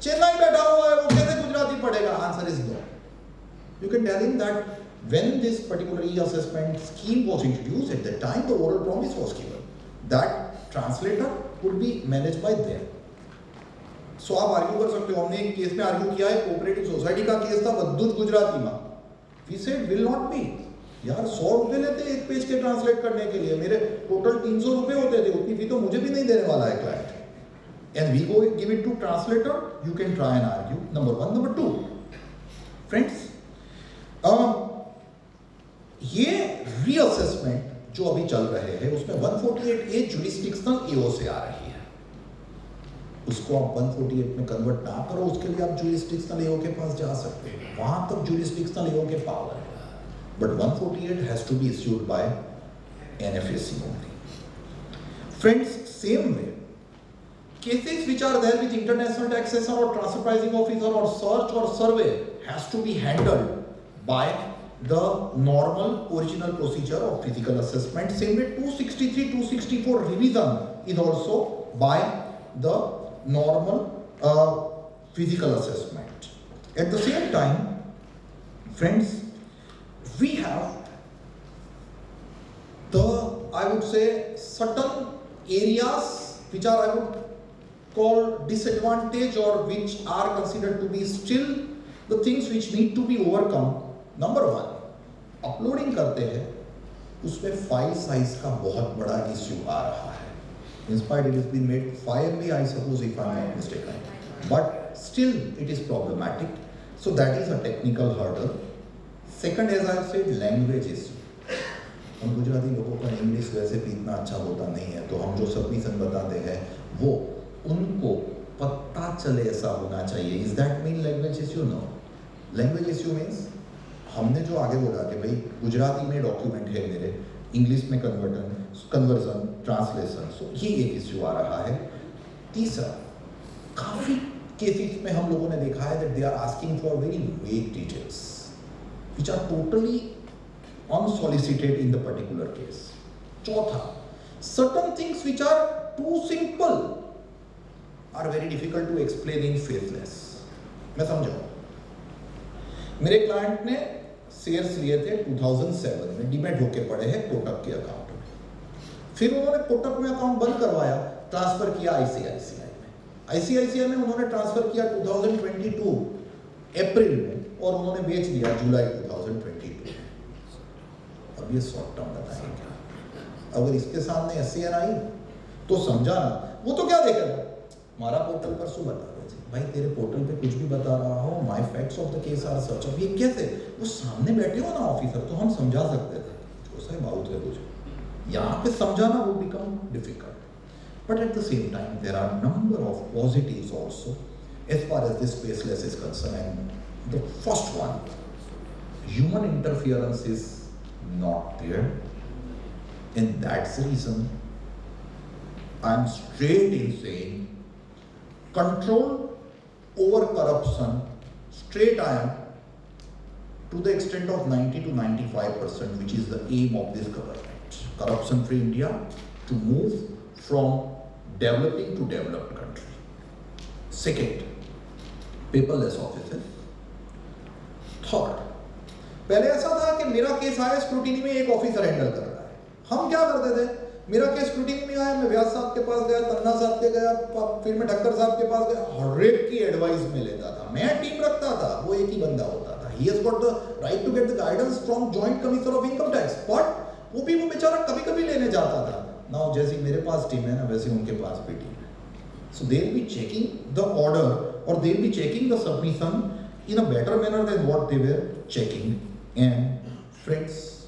Chennai बैठा हुआ है, वो कैसे गुजराती पढ़ेगा? Answer is no. You can tell him that when this particular e-assessment scheme was introduced, at that time the oral promise was given that translator would be managed by them. So आप argue कर सकते हो, हमने एक case में argue किया है, cooperative society का केस था, बद्दुत गुजराती में, we said will not be. यार 100 रुपए लेते एक पेज के ट्रांसलेट करने के लिए, मेरे टोटल 300 रुपए होते थे, उतनी फी तो मुझे भी नहीं देने वाला है client, and we go give it to translator. You can try and argue. Number one. Number two, friends, ये रीअसेसमेंट जो अभी चल रहे हैं उसमें 148A जुरिस्डिक्शनल एओ से आ रही है, उसको आप 148 में कन्वर्ट ना करो, उसके लिए आप जुरिस्डिक्शनल एओ के पास जा सकते हैं, वहां तक जुरिस्डिक्शनल एओ के पावर है, but 148 has to be issued by NFSC only. Friends, same way, cases which are there with international taxation or transfer pricing officer or search or survey has to be handled by the normal original procedure of physical assessment. Same way 263, 264 revision is also by the normal physical assessment. At the same time, friends, we have the, I would say, certain areas which are, I would call, disadvantage or which are considered to be still the things which need to be overcome. Number one, uploading करते हैं उसमें file size का बहुत बड़ा issue आ रहा है. In spite it has been made 5 MB, I suppose, if I am not mistaken, but still it is problematic. So that is a technical hurdle. Second, as I have said, language issue. हम गुजराती लोगों का English वैसे भी इतना अच्छा होता नहीं है, तो हम जो सबमिशन बताते हैं वो उनको पता चले ऐसा होना चाहिए. Is that mean language issue? No. Language issue means हमने जो आगे बोला कि भाई गुजराती में डॉक्यूमेंट है मेरे, इंग्लिश में कन्वर्जन ट्रांसलेशन, सो ये एक इश्यू आ रहा है. तीसरा, काफी केसेस में हम लोगों ने देखा है that they are asking for very vague details which are totally unsolicited in the particular case. चौथा, certain things which are too simple are very difficult to explain in faceless. मैं समझाऊं. मेरे क्लाइंट ने शेयर्स लिए थे 2007 में, demat होके पड़े हैं कोटक के अकाउंट में. फिर उन्होंने कोटक में अकाउंट बंद करवाया, ट्रांसफर किया आईसीआईसीआई में. आईसीआईसीआई में उन्होंने ट्रांसफर किया 2022 अप्रैल में और उन्होंने बेच दिया जुलाई 2022 में. अब ये शॉर्ट टर्म बताएंगे. अगर इसके सामने एससीआर आई तो समझाना, वो तो क्या देखेगा, हमारा पोर्टल पर सु बता दो भाई, तेरे पोर्टल पे कुछ भी बता रहा हो, my facts of the case are such. अब ये कैसे, वो सामने बैठे हो ना ऑफिसर, तो हम समझा सकते थे जो सही बात है कुछ, यहाँ पे समझाना वो become difficult. But at the same time there are number of positives also as far as this faceless is concerned. And the first one, human interference is not there. And that's the reason I'm straight in saying control over corruption, straight I am, to the extent of 90 to 95%, which is the aim of this government. Corruption-free India, to move from developing to developed country. Second, paperless offices. Third, पहले ऐसा था कि मेरा case आया scrutiny में एक officer handle कर रहा है. हम क्या करते थे, मेरा केस स्क्रूटिनी में आया, मैं व्यास साहब के पास गया, तन्ना साहब के गया, फिर मैं ठक्कर साहब के पास गया, हर एक की एडवाइस में लेता था. मैं टीम रखता था, वो एक ही बंदा होता था. He has got the right to get the guidance from Joint Commissioner of Income Tax, but वो भी वो बेचारा कभी-कभी लेने जाता था. Now जैसी मेरे पास टीम है ना, वैसे उनके पास भी टीम है. So they'll be checking the order or they'll be checking the submission in a better manner than what they were checking. And friends,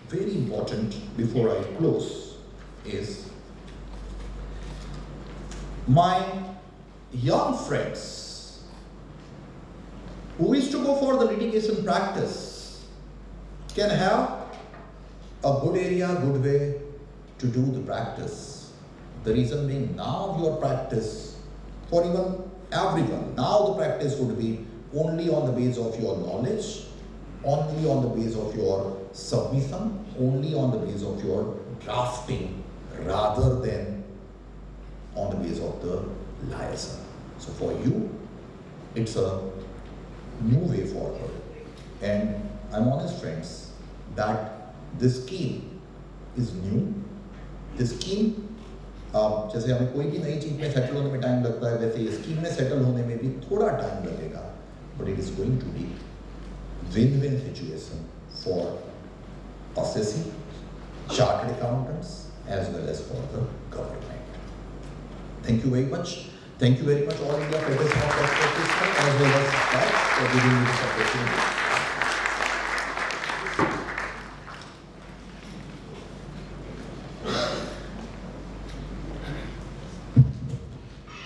very important before I close is my young friends who wish to go for the litigation practice can have a good area, good way to do the practice. The reason being, now your practice, for even everyone, now the practice would be only on the basis of your knowledge, only on the basis of your submission, only on the basis of your drafting, rather than on the basis of the liaison. So for you, it's a new way forward. And I'm honest, friends, that this scheme is new. This scheme, जैसे हमें कोई भी नई चीज में settle होने में time लगता है, वैसे ये स्कीम में सेटल होने में भी थोड़ा टाइम लगेगा. But it is going to be win-win situation for assessing, chartered accountants, as well as for the government. Thank you very much. Thank you very much, All India Federation of Tax Practitioners, as well as that for giving me this opportunity.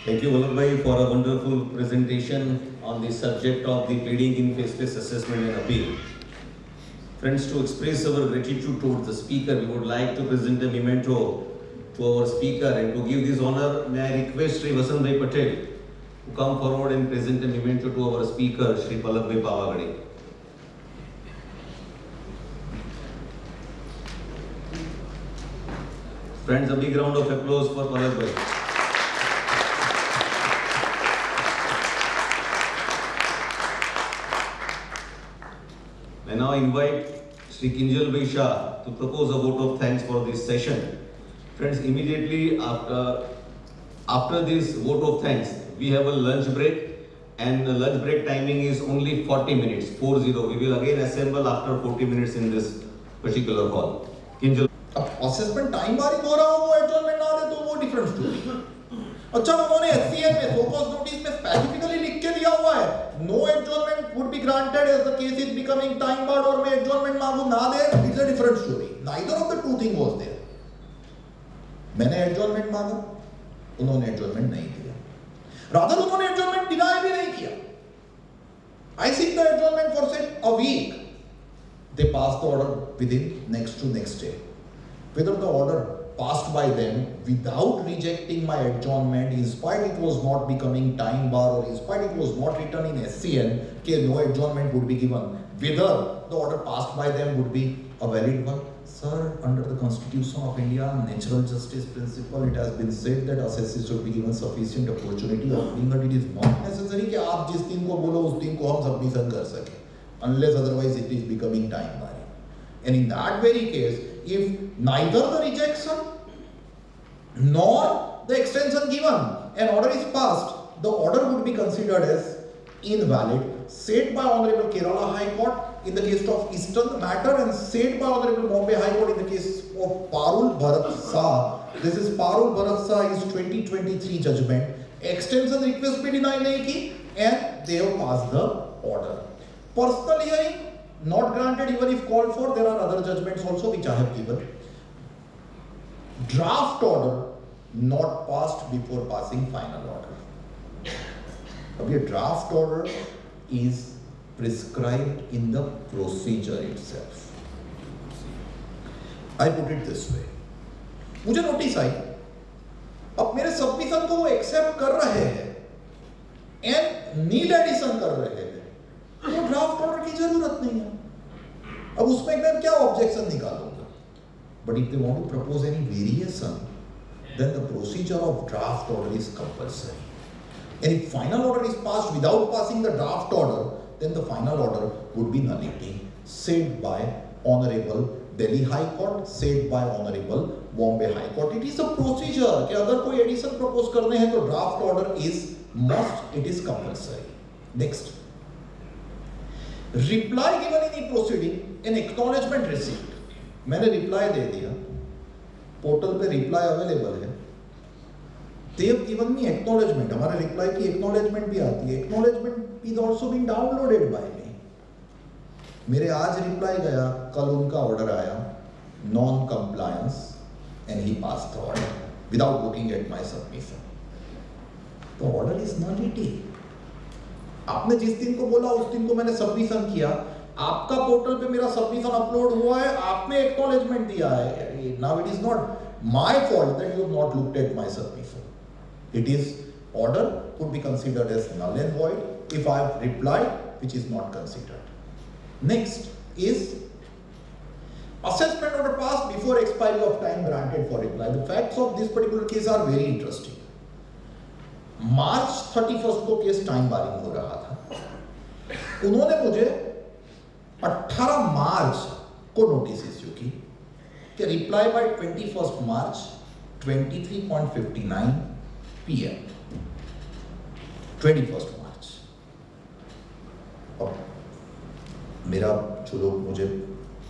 Thank you, Vallabh Bhai, for a wonderful presentation on the subject of the pleading in faceless assessment and appeal. Friends, to express our gratitude towards the speaker, we would like to present a memento to our speaker, and to give this honor, may I request Shri Vasant Bhai Patel to come forward and present a memento to our speaker, Shri Pallab Bhai Pavagade. Friends, a big round of applause for Pallab Bhai. I now invite Shri Kinjal Bhai Shah to propose a vote of thanks for this session. Friends, immediately after this vote of thanks, we have a lunch break, and the lunch break timing is only 40 minutes, 40. We will again assemble after 40 minutes in this particular hall. Kinjal. अब assessment time बारी हो रहा हो, वो adjournment ना दे तो वो different story. अच्छा, उन्होंने एससीएन में सो कॉज नोटिस में स्पेसिफिकली लिख के दिया हुआ है, no adjournment would be granted as the case is becoming time barred, और मैं एडजॉर्नमेंट मांगू ना दे, it's a different story. Neither of the two thing was there. मैंने एडजॉर्नमेंट मांगा, उन्होंने एडजॉर्नमेंट नहीं दिया, रादर उन्होंने एडजॉर्नमेंट डिनाई भी नहीं किया. I seek the adjournment for say a week. They pass the order within next day. Whether the order passed by them without rejecting my adjournment, in spite it was not becoming time bar, or in spite it was not written in SCN, okay, no adjournment would be given. Whether the order passed by them would be a valid one. Sir, under the Constitution of India, natural justice principle, it has been said that assessors should be given sufficient opportunity of being, but it is not necessary कि आप जिस दिन को बोलो उस दिन को हम सबमिशन कर सकें, unless otherwise it is becoming time barring. And in that very case, if neither the rejection nor the extension given, an order is passed, the order would be considered as invalid, said by Honorable Kerala High Court in the case of Eastern matter, and said by Honorable Bombay High Court in the case of Parul Bharat Shah. This is Parul Bharat Shah is 2023 judgment. Extension request be denied nahi ki, and they have passed the order. Personal hearing not granted even if called for. There are other judgments also which I have given. Draft order not passed before passing final order. अब ये draft order is prescribed in the procedure itself. I put it this way. मुझे notice आई, अब मेरे submission को वो accept कर रहे हैं एंड नील एडिशन कर रहे हैं, तो ड्राफ्ट ऑर्डर की जरूरत नहीं है. अब उसमें मैं क्या ऑब्जेक्शन निकालूंगा? But if they want to propose any variation, then the procedure of draft order is compulsory. And if final order is passed without passing the draft order, then the final order would be nullity, said by Honorable Delhi High Court, said by Honorable Bombay High Court. It is a procedure कि अगर कोई addition propose करने हैं तो draft order is must, it is compulsory. Next, reply given in e proceeding an acknowledgement received. मैंने reply दे दिया, portal पे रिप्लाई अवेलेबल है. They have given me acknowledgement. हमारे रिप्लाई की एक्नॉलेजमेंट भी आती है. Acknowledgement is also been downloaded by me. मेरे आज रिप्लाई गया, कल उनका ऑर्डर आया, non compliance, and he pass the order without looking at my submission. The order is nullity. आपने जिस दिन को बोला उस दिन को मैंने सबमिशन किया, आपका पोर्टल पे मेरा सबमिशन अपलोड हुआ है, आपने एक्नॉलेजमेंट दिया है. Now it is not my fault that you have not looked at my submission. It is order could be considered as null and void if I have replied which is not considered. Next is assessment order passed before expiry of time granted for reply. The facts of this particular case are very interesting. March 31st को case time बारिंग हो रहा था. उन्होंने मुझे 18 मार्च को notice issue की कि reply by 21st March 23:59 PM. 21st मार्च. अब मेरा जो लोग मुझे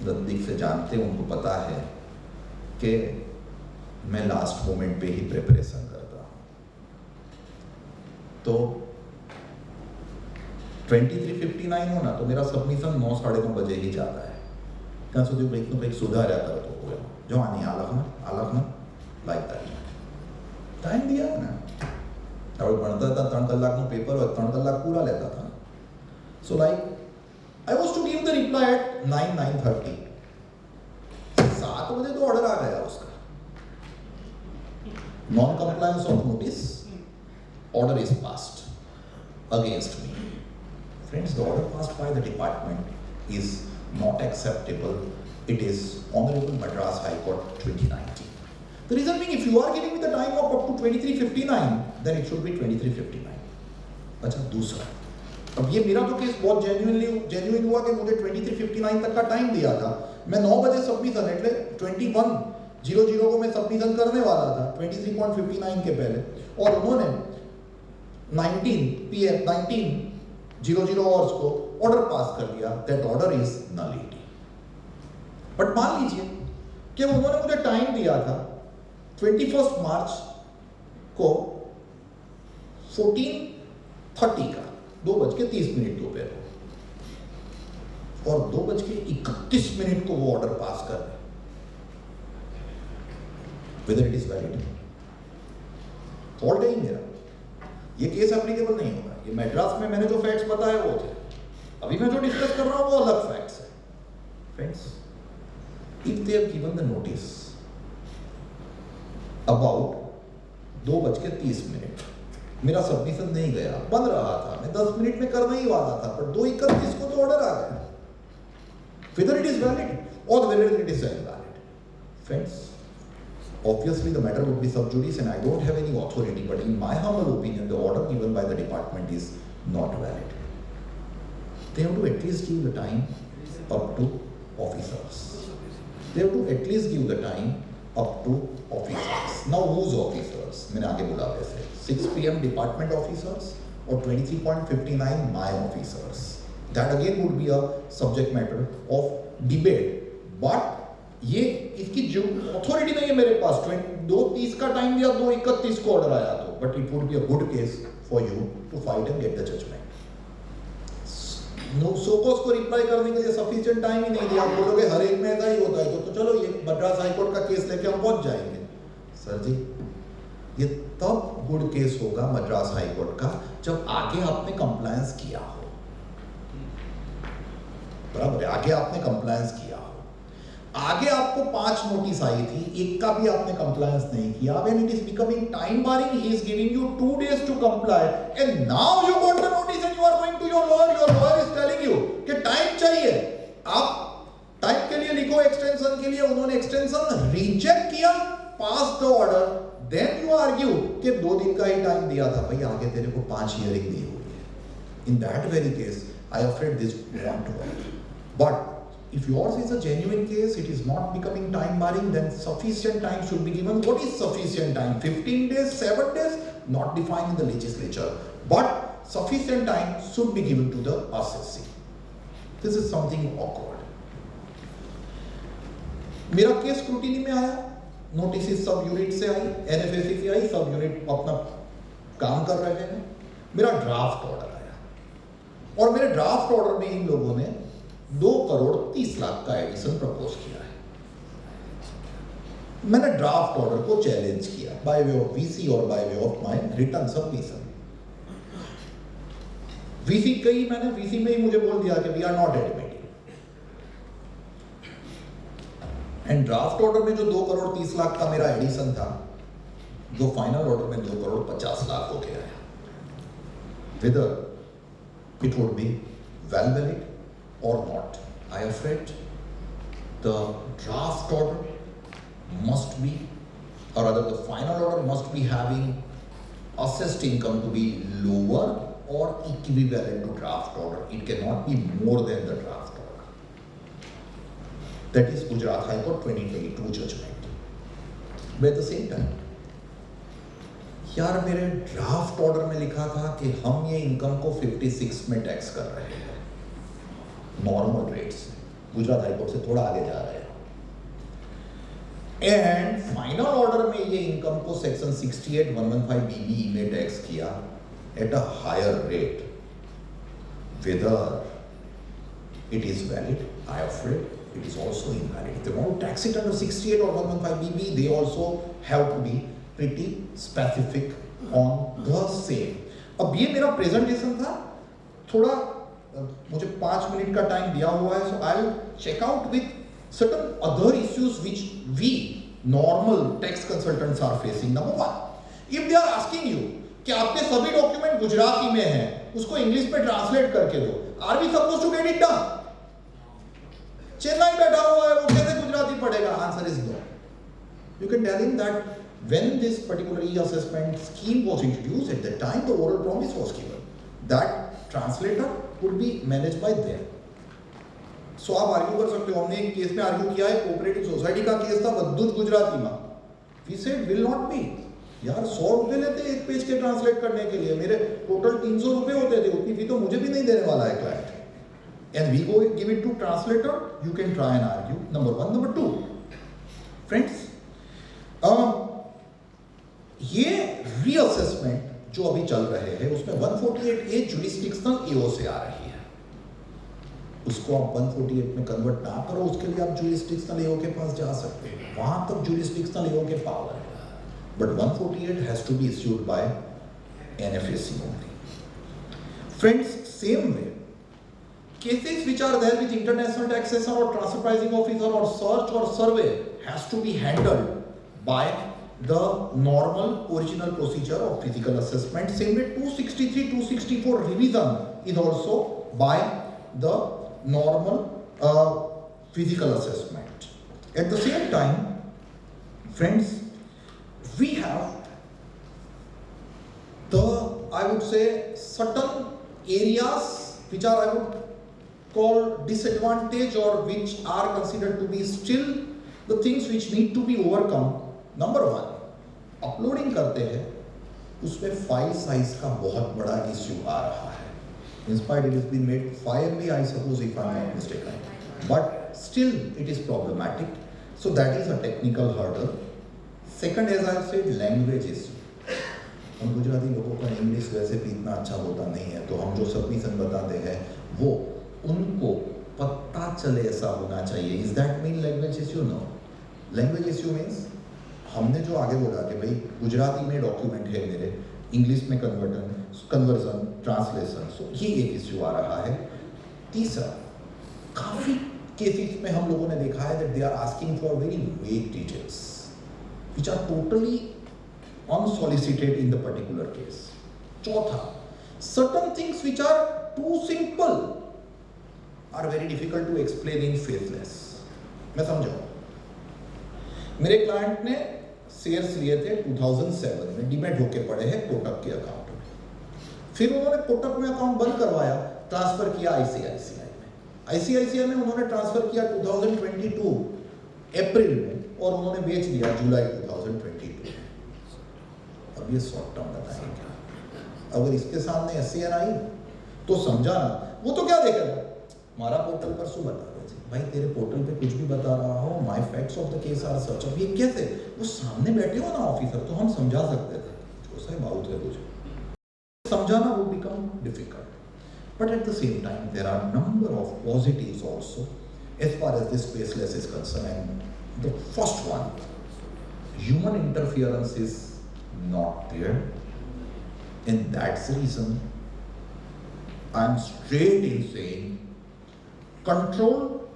नजदीक से जानते हैं उनको पता है कि मैं लास्ट मोमेंट पे ही प्रिपरेशन करता हूँ. तो 23:59 हो ना, तो मेरा सबमिशन 9 साढ़े 9 बजे ही जाता है. ત્યાં સુધી કંઈક સુધાર્યા કરતો હોય, જો આની આલખમાં લાઈક ટાઈમ દિયા ને. આપણે ભણતા હતા 3 કલાકનું પેપર હોય, 3 કલાક પૂરા લેતા હતા. So like I was to give the reply at 9:30. 7 बजे तो ऑर्डर आ गया उसका. Non compliance of notice, order is passed against me. Friends, the order passed by the department is not acceptable. It is Honorable Madras High Court 2019. The reason being, if you are giving me the time of up to 23:59, then it should be 23:59. अच्छा, दूसरा, अब ये मेरा तो case बहुत genuine हुआ कि मुझे 23:59 तक का टाइम दिया था. मैं 9 बजे सबमिशन, એટલે 21:00 को मैं सबमिशन करने वाला था 23:59 के पहले, और उन्होंने 19 PM 19:00 आवर्स को ऑर्डर पास कर दिया. That order is nullity. But मान लीजिए कि उन्होंने मुझे टाइम दिया था 21 मार्च को 14:30 का, 2:30 दोपहर को, और 2:31 को वो ऑर्डर पास कर दे. Whether it is valid? Fault है ही मेरा, ये केस एप्लीकेबल नहीं होगा। ये मैड्रास में मैंने जो फैक्ट्स बताए वो थे, अभी मैं जो डिस्कस कर रहा हूं वो अलग फैक्ट्स है। Friends, if they have given the notice about 2:30, मेरा सबमिशन नहीं गया, बन रहा था, मैं 10 मिनट में करना ही वाला था, पर 2:31 को तो ऑर्डर आ गया, whether it is valid or whether it is invalid. Friends, obviously the matter would be sub judice and I don't have any authority, but in my humble opinion, the order given by the department is not valid. They have to at least give the time up to officers. They have to at least give the time up to officers. Now whose officers? मैंने आगे बोला वैसे 6 PM department officers or 23.59 my officers. That again would be a subject matter of debate. But ये इसकी जो authority नहीं है मेरे पास, 2:30 का टाइम दिया, 2:31 को ऑर्डर आया तो, but it would be a good case for you to fight and get the judgment. नो सोकोस को रिप्लाई करने के लिए सफिशिएंट टाइम ही नहीं दिया। आप बोलोगे हर एक में ऐसा ही होता है तो चलो ये मद्रास हाईकोर्ट का केस लेके हम पहुंच जाएंगे। सर जी, ये तब गुड केस होगा मद्रास हाईकोर्ट का जब आगे आपने कंप्लायंस किया हो, बराबर है, आगे आपने कंप्लायंस किया हो। आगे आपको 5 नोटिस आई थी, एक का भी आपने कंप्लायंस नहीं किया, when it is becoming time barring, he is giving you 2 days to comply, and now you got the notice and you are going to your lawyer is telling you कि time चाहिए, आप time के लिए लिखो, extension के लिए, उन्होंने extension reject किया, pass the order, then you argue कि 2 दिन का ही टाइम दिया था, भाई आगे तेरे को 5 हियरिंग दी हुई है। In that very case I afraid this want to work, but if yours is a genuine case, it is not becoming time barring, then sufficient time should be given. What is sufficient time? 15 days, 7 days? Not defined in the legislature. But sufficient time should be given to the assessee. This is something awkward. मेरा case scrutiny में आया, notice सब unit से आई, NFSC से आई, सब unit अपना काम कर रहे हैं, मेरा ड्राफ्ट ऑर्डर आया, और मेरे ड्राफ्ट ऑर्डर में इन लोगों ने 2,30,00,000 का एडिशन प्रपोज किया है। मैंने ड्राफ्ट ऑर्डर को चैलेंज किया बाय वे ऑफ वीसी और by way of my return submission. VC कही मैंने, वीसी में ही मुझे बोल दिया कि we are not admitting, and draft order में जो 2,30,00,000 का मेरा एडिशन था, जो फाइनल ऑर्डर में 2,50,00,000 हो गया है, whether it would be well valid or not. I am afraid the draft order must be, or rather the final order must be having assessed income to be lower or equivalent to draft order. It cannot be more than the draft order. That is Gujarat High Court 2022 judgment. But at the same time, यार मेरे draft order में लिखा था कि हम ये income को 56 में टैक्स कर रहे हैं, नॉर्मल रेट्स, गुजरात हाईकोर्ट से थोड़ा आगे जा रहे हैं, एंड फाइनल ऑर्डर में ये इनकम को सेक्शन 68(115) BB में टैक्स किया at a higher rate. Whether it is valid, I am afraid it is also invalid. If they want to tax it under 68 or 115 BB, they also have to be pretty specific on the same. अब ये मेरा presentation था, थोड़ा मुझे 5 minute का time दिया हुआ है, so I'll check out with certain other issues which we normal tax consultants are facing. Number one, if they are asking you कि आपके सभी डॉक्यूमेंट गुजराती में हैं, उसको इंग्लिश में ट्रांसलेट करके दो, are we supposed to get it done? Chennai बैठा हुआ है, वो कैसे गुजराती पढ़ेगा? Answer is no. You can tell him that when this particular e-assessment scheme was introduced, at the time the oral promise was given that translator would be managed by them. So आप argue कर सकते हो, हमने एक case में argue किया है, cooperative society का केस था, बद्दुज गुजराती में, we said will not be, यार 100 रुपए लेते एक पेज के ट्रांसलेट करने के लिए, मेरे टोटल 300 रुपए होते थे, उतनी फी तो मुझे भी नहीं देने वाला है client, and we go give it to translator, you can try and argue. Number one. Number two, friends, ये रीअसेसमेंट जो अभी चल रहे हैं उसमें 148A जुरिस्डिक्शनल एओ से आ रही है, उसको आप 148 में कन्वर्ट ना करो, उसके लिए आप जुरिस्डिक्शनल एओ के पास जा सकते हैं, वहां तक जुरिस्डिक्शनल एओ के पावर है। but 148 has to be issued by NFAC only. Friends, same way, cases which are there with international taxation or transfer pricing officer or search or survey has to be handled by the normal original procedure of physical assessment. Same way 263, 264 revision is also by the normal physical assessment. At the same time, friends, we have I would say, certain areas which are, I would call, disadvantage or which are considered to be still the things which need to be overcome. Number one, uploading करते हैं उसमें file size का बहुत बड़ा issue आ रहा है. In spite it has been made 5 MB, I suppose, if I am not mistaken, but still it is problematic. So that is a technical hurdle. Second, as I said, language issue. हम गुजराती लोगों का English वैसे भी इतना अच्छा होता नहीं है, तो हम जो सबमिशन बताते हैं वो उनको पता चले ऐसा होना चाहिए. Is that mean language issue? No. Language issue means हमने जो आगे बोला कि भाई गुजराती में डॉक्यूमेंट है मेरे, इंग्लिश में कन्वर्जन ट्रांसलेशन, सो ये एक इश्यू आ रहा है. तीसरा, काफ़ी केसेस में हम लोगों ने देखा है that they are asking for very vague details which are totally unsolicited in the particular case. चौथा, certain things which are too simple are very difficult to explain in faceless. मैं समझाऊं. मेरे क्लाइंट ने शेयर्स लिए थे 2007 में, demat होके पड़े हैं कोटक के अकाउंट में. फिर उन्होंने कोटक में अकाउंट बंद करवाया, ट्रांसफर किया आईसीआईसीआई में. आईसीआईसीआई में उन्होंने ट्रांसफर किया 2022 अप्रैल में और उन्होंने बेच दिया जुलाई 2022. अब ये शॉर्ट टर्म बताएंगे. अगर इसके सामने एससीएन आई तो समझाना, वो तो क्या देखेगा, हमारा पोर्टल पर सु बता दो भाई, तेरे पोर्टल पे कुछ भी बता रहा हो, my facts of the case are such. अब ये कैसे, वो सामने बैठे हो ना ऑफिसर, तो हम समझा सकते थे, जो सही बात है कुछ समझाना वो become difficult. But at the same time there are number of positives also as far as this faceless is concerned. And the first one, human interference is not there, and that's the reason I'm straight in saying control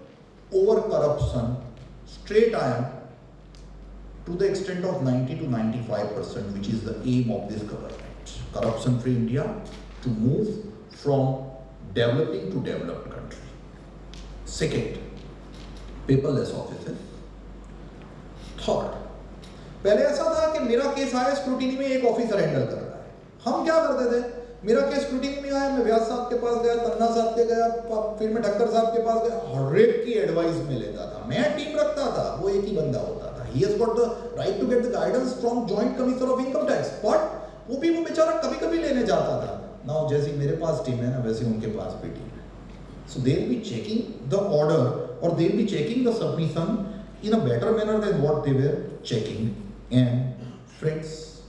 over corruption, straight I am, to the extent of 90 to 95%, which is the aim of this government. Corruption free India, to move from developing to developed country. Second, paperless offices. Third, पहले ऐसा था कि मेरा case आया scrutiny में, एक officer handle कर रहा है. हम क्या करते थे, मेरा केस स्क्रूटिनी में आया, मैं व्यास साहब के पास गया, तन्ना साहब के गया, फिर मैं ठक्कर साहब के पास गया, हर एक की एडवाइस में लेता था. मैं टीम रखता था, वो एक ही बंदा होता था. He has got the right to get the guidance from Joint Commissioner of Income Tax, but वो बेचारा कभी कभी लेने जाता था. नाउ जैसे मेरे पास टीम है ना, वैसे उनके पास भी टीम है. So they will be checking the order or they will be checking the submission in a better manner than what they were checking. And friends,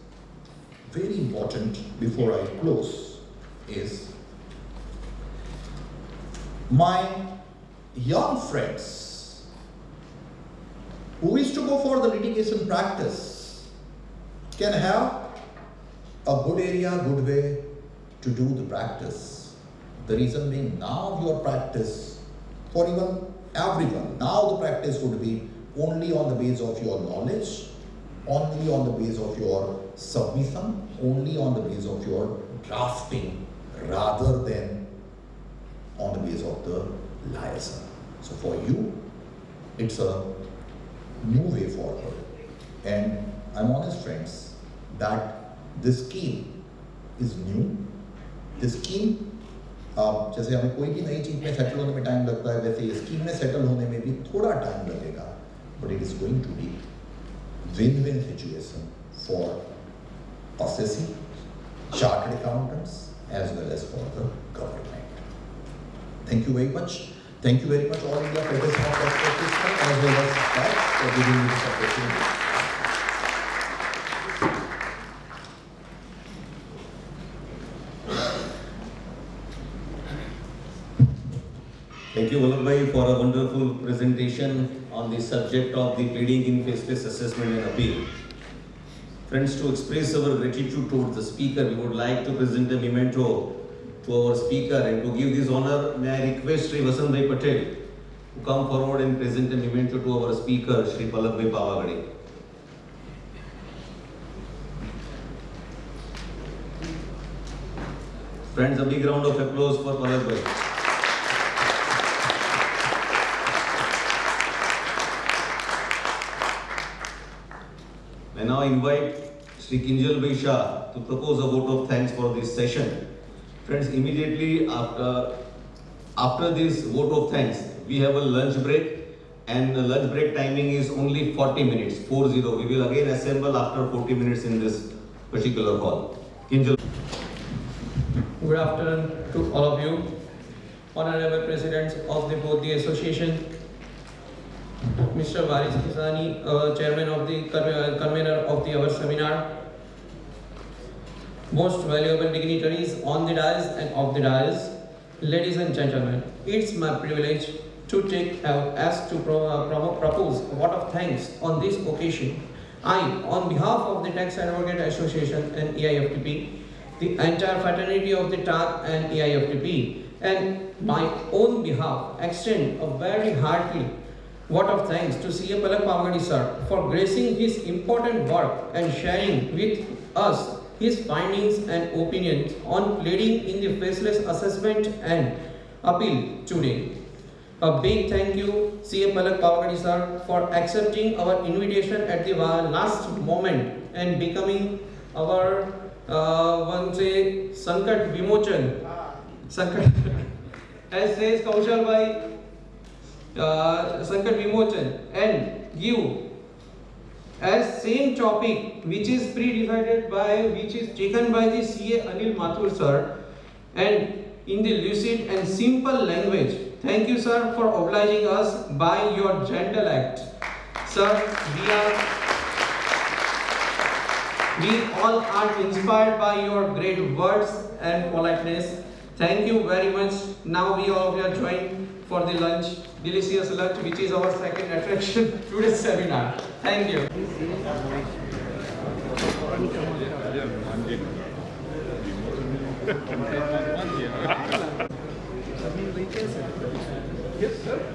very important before I close is my young friends who wish to go for the litigation practice can have a good area, good way to do the practice. The reason being, now your practice, for even everyone, now the practice would be only on the base of your knowledge, only on the base of your submission, only on the base of your drafting, rather than on the base of the liaison. So for you, it's a new way forward. And I'm honest, friends, that this scheme is new. This scheme, जैसे हमें कोई भी नई चीज़ में settle होने में time लगता है, वैसे इस स्कीम में सेटल होने में भी थोड़ा टाइम लगेगा. But it is going to be win-win situation for assessing, chartered accountants, as well as for the government. Thank you very much. Thank you very much all India Federation of Tax Practitioners as well as staff for giving me this opportunity. Thank you, Vallabh Bhai, for a wonderful presentation on the subject of the pleading in faceless assessment and appeal. Friends, to express our gratitude towards the speaker, we would like to present a memento to our speaker, and to give this honor, may I request Shri Vasantbhai Patel to come forward and present a memento to our speaker, Shri Pallabhai Pavagade. Friends, a big round of applause for Pallabhai. I now invite Shri Kinjal Bhai Shah to propose a vote of thanks for this session. Friends, immediately after this vote of thanks, we have a lunch break, and the lunch break timing is only 40 minutes, 40. We will again assemble after 40 minutes in this particular hall. Kinjal. Good afternoon to all of you. Honorable Presidents of both the association, Mr. Varis Kisani, Chairman of the convener of our seminar, most valuable dignitaries on the dais and off the dais, ladies and gentlemen, it's my privilege to take as to propose a vote of thanks on this occasion. I, on behalf of the Tax Advocate Association and AIFTP, the entire fraternity of the TAG and AIFTP, and my own behalf, extend a very hearty vote of thanks to C.A. Palak Pavagade sir for gracing his important work and sharing with us his findings and opinions on pleading in the faceless assessment and appeal today. A big thank you, C.A. Palak Pavagade sir, for accepting our invitation at the last moment and becoming our Sankat Vimochan. Sankat, as says Kaushal Bhai, Sankat Vimochan, and you as same topic which is pre-decided by, which is taken by the CA Anil Mathur sir, and in the lucid and simple language. Thank you sir for obliging us by your gentle act. Sir, we all are inspired by your great words and politeness. Thank you very much. Now we all are joined for the lunch, delicious lunch, which is our second attraction today's seminar. Thank you. Yes, sir.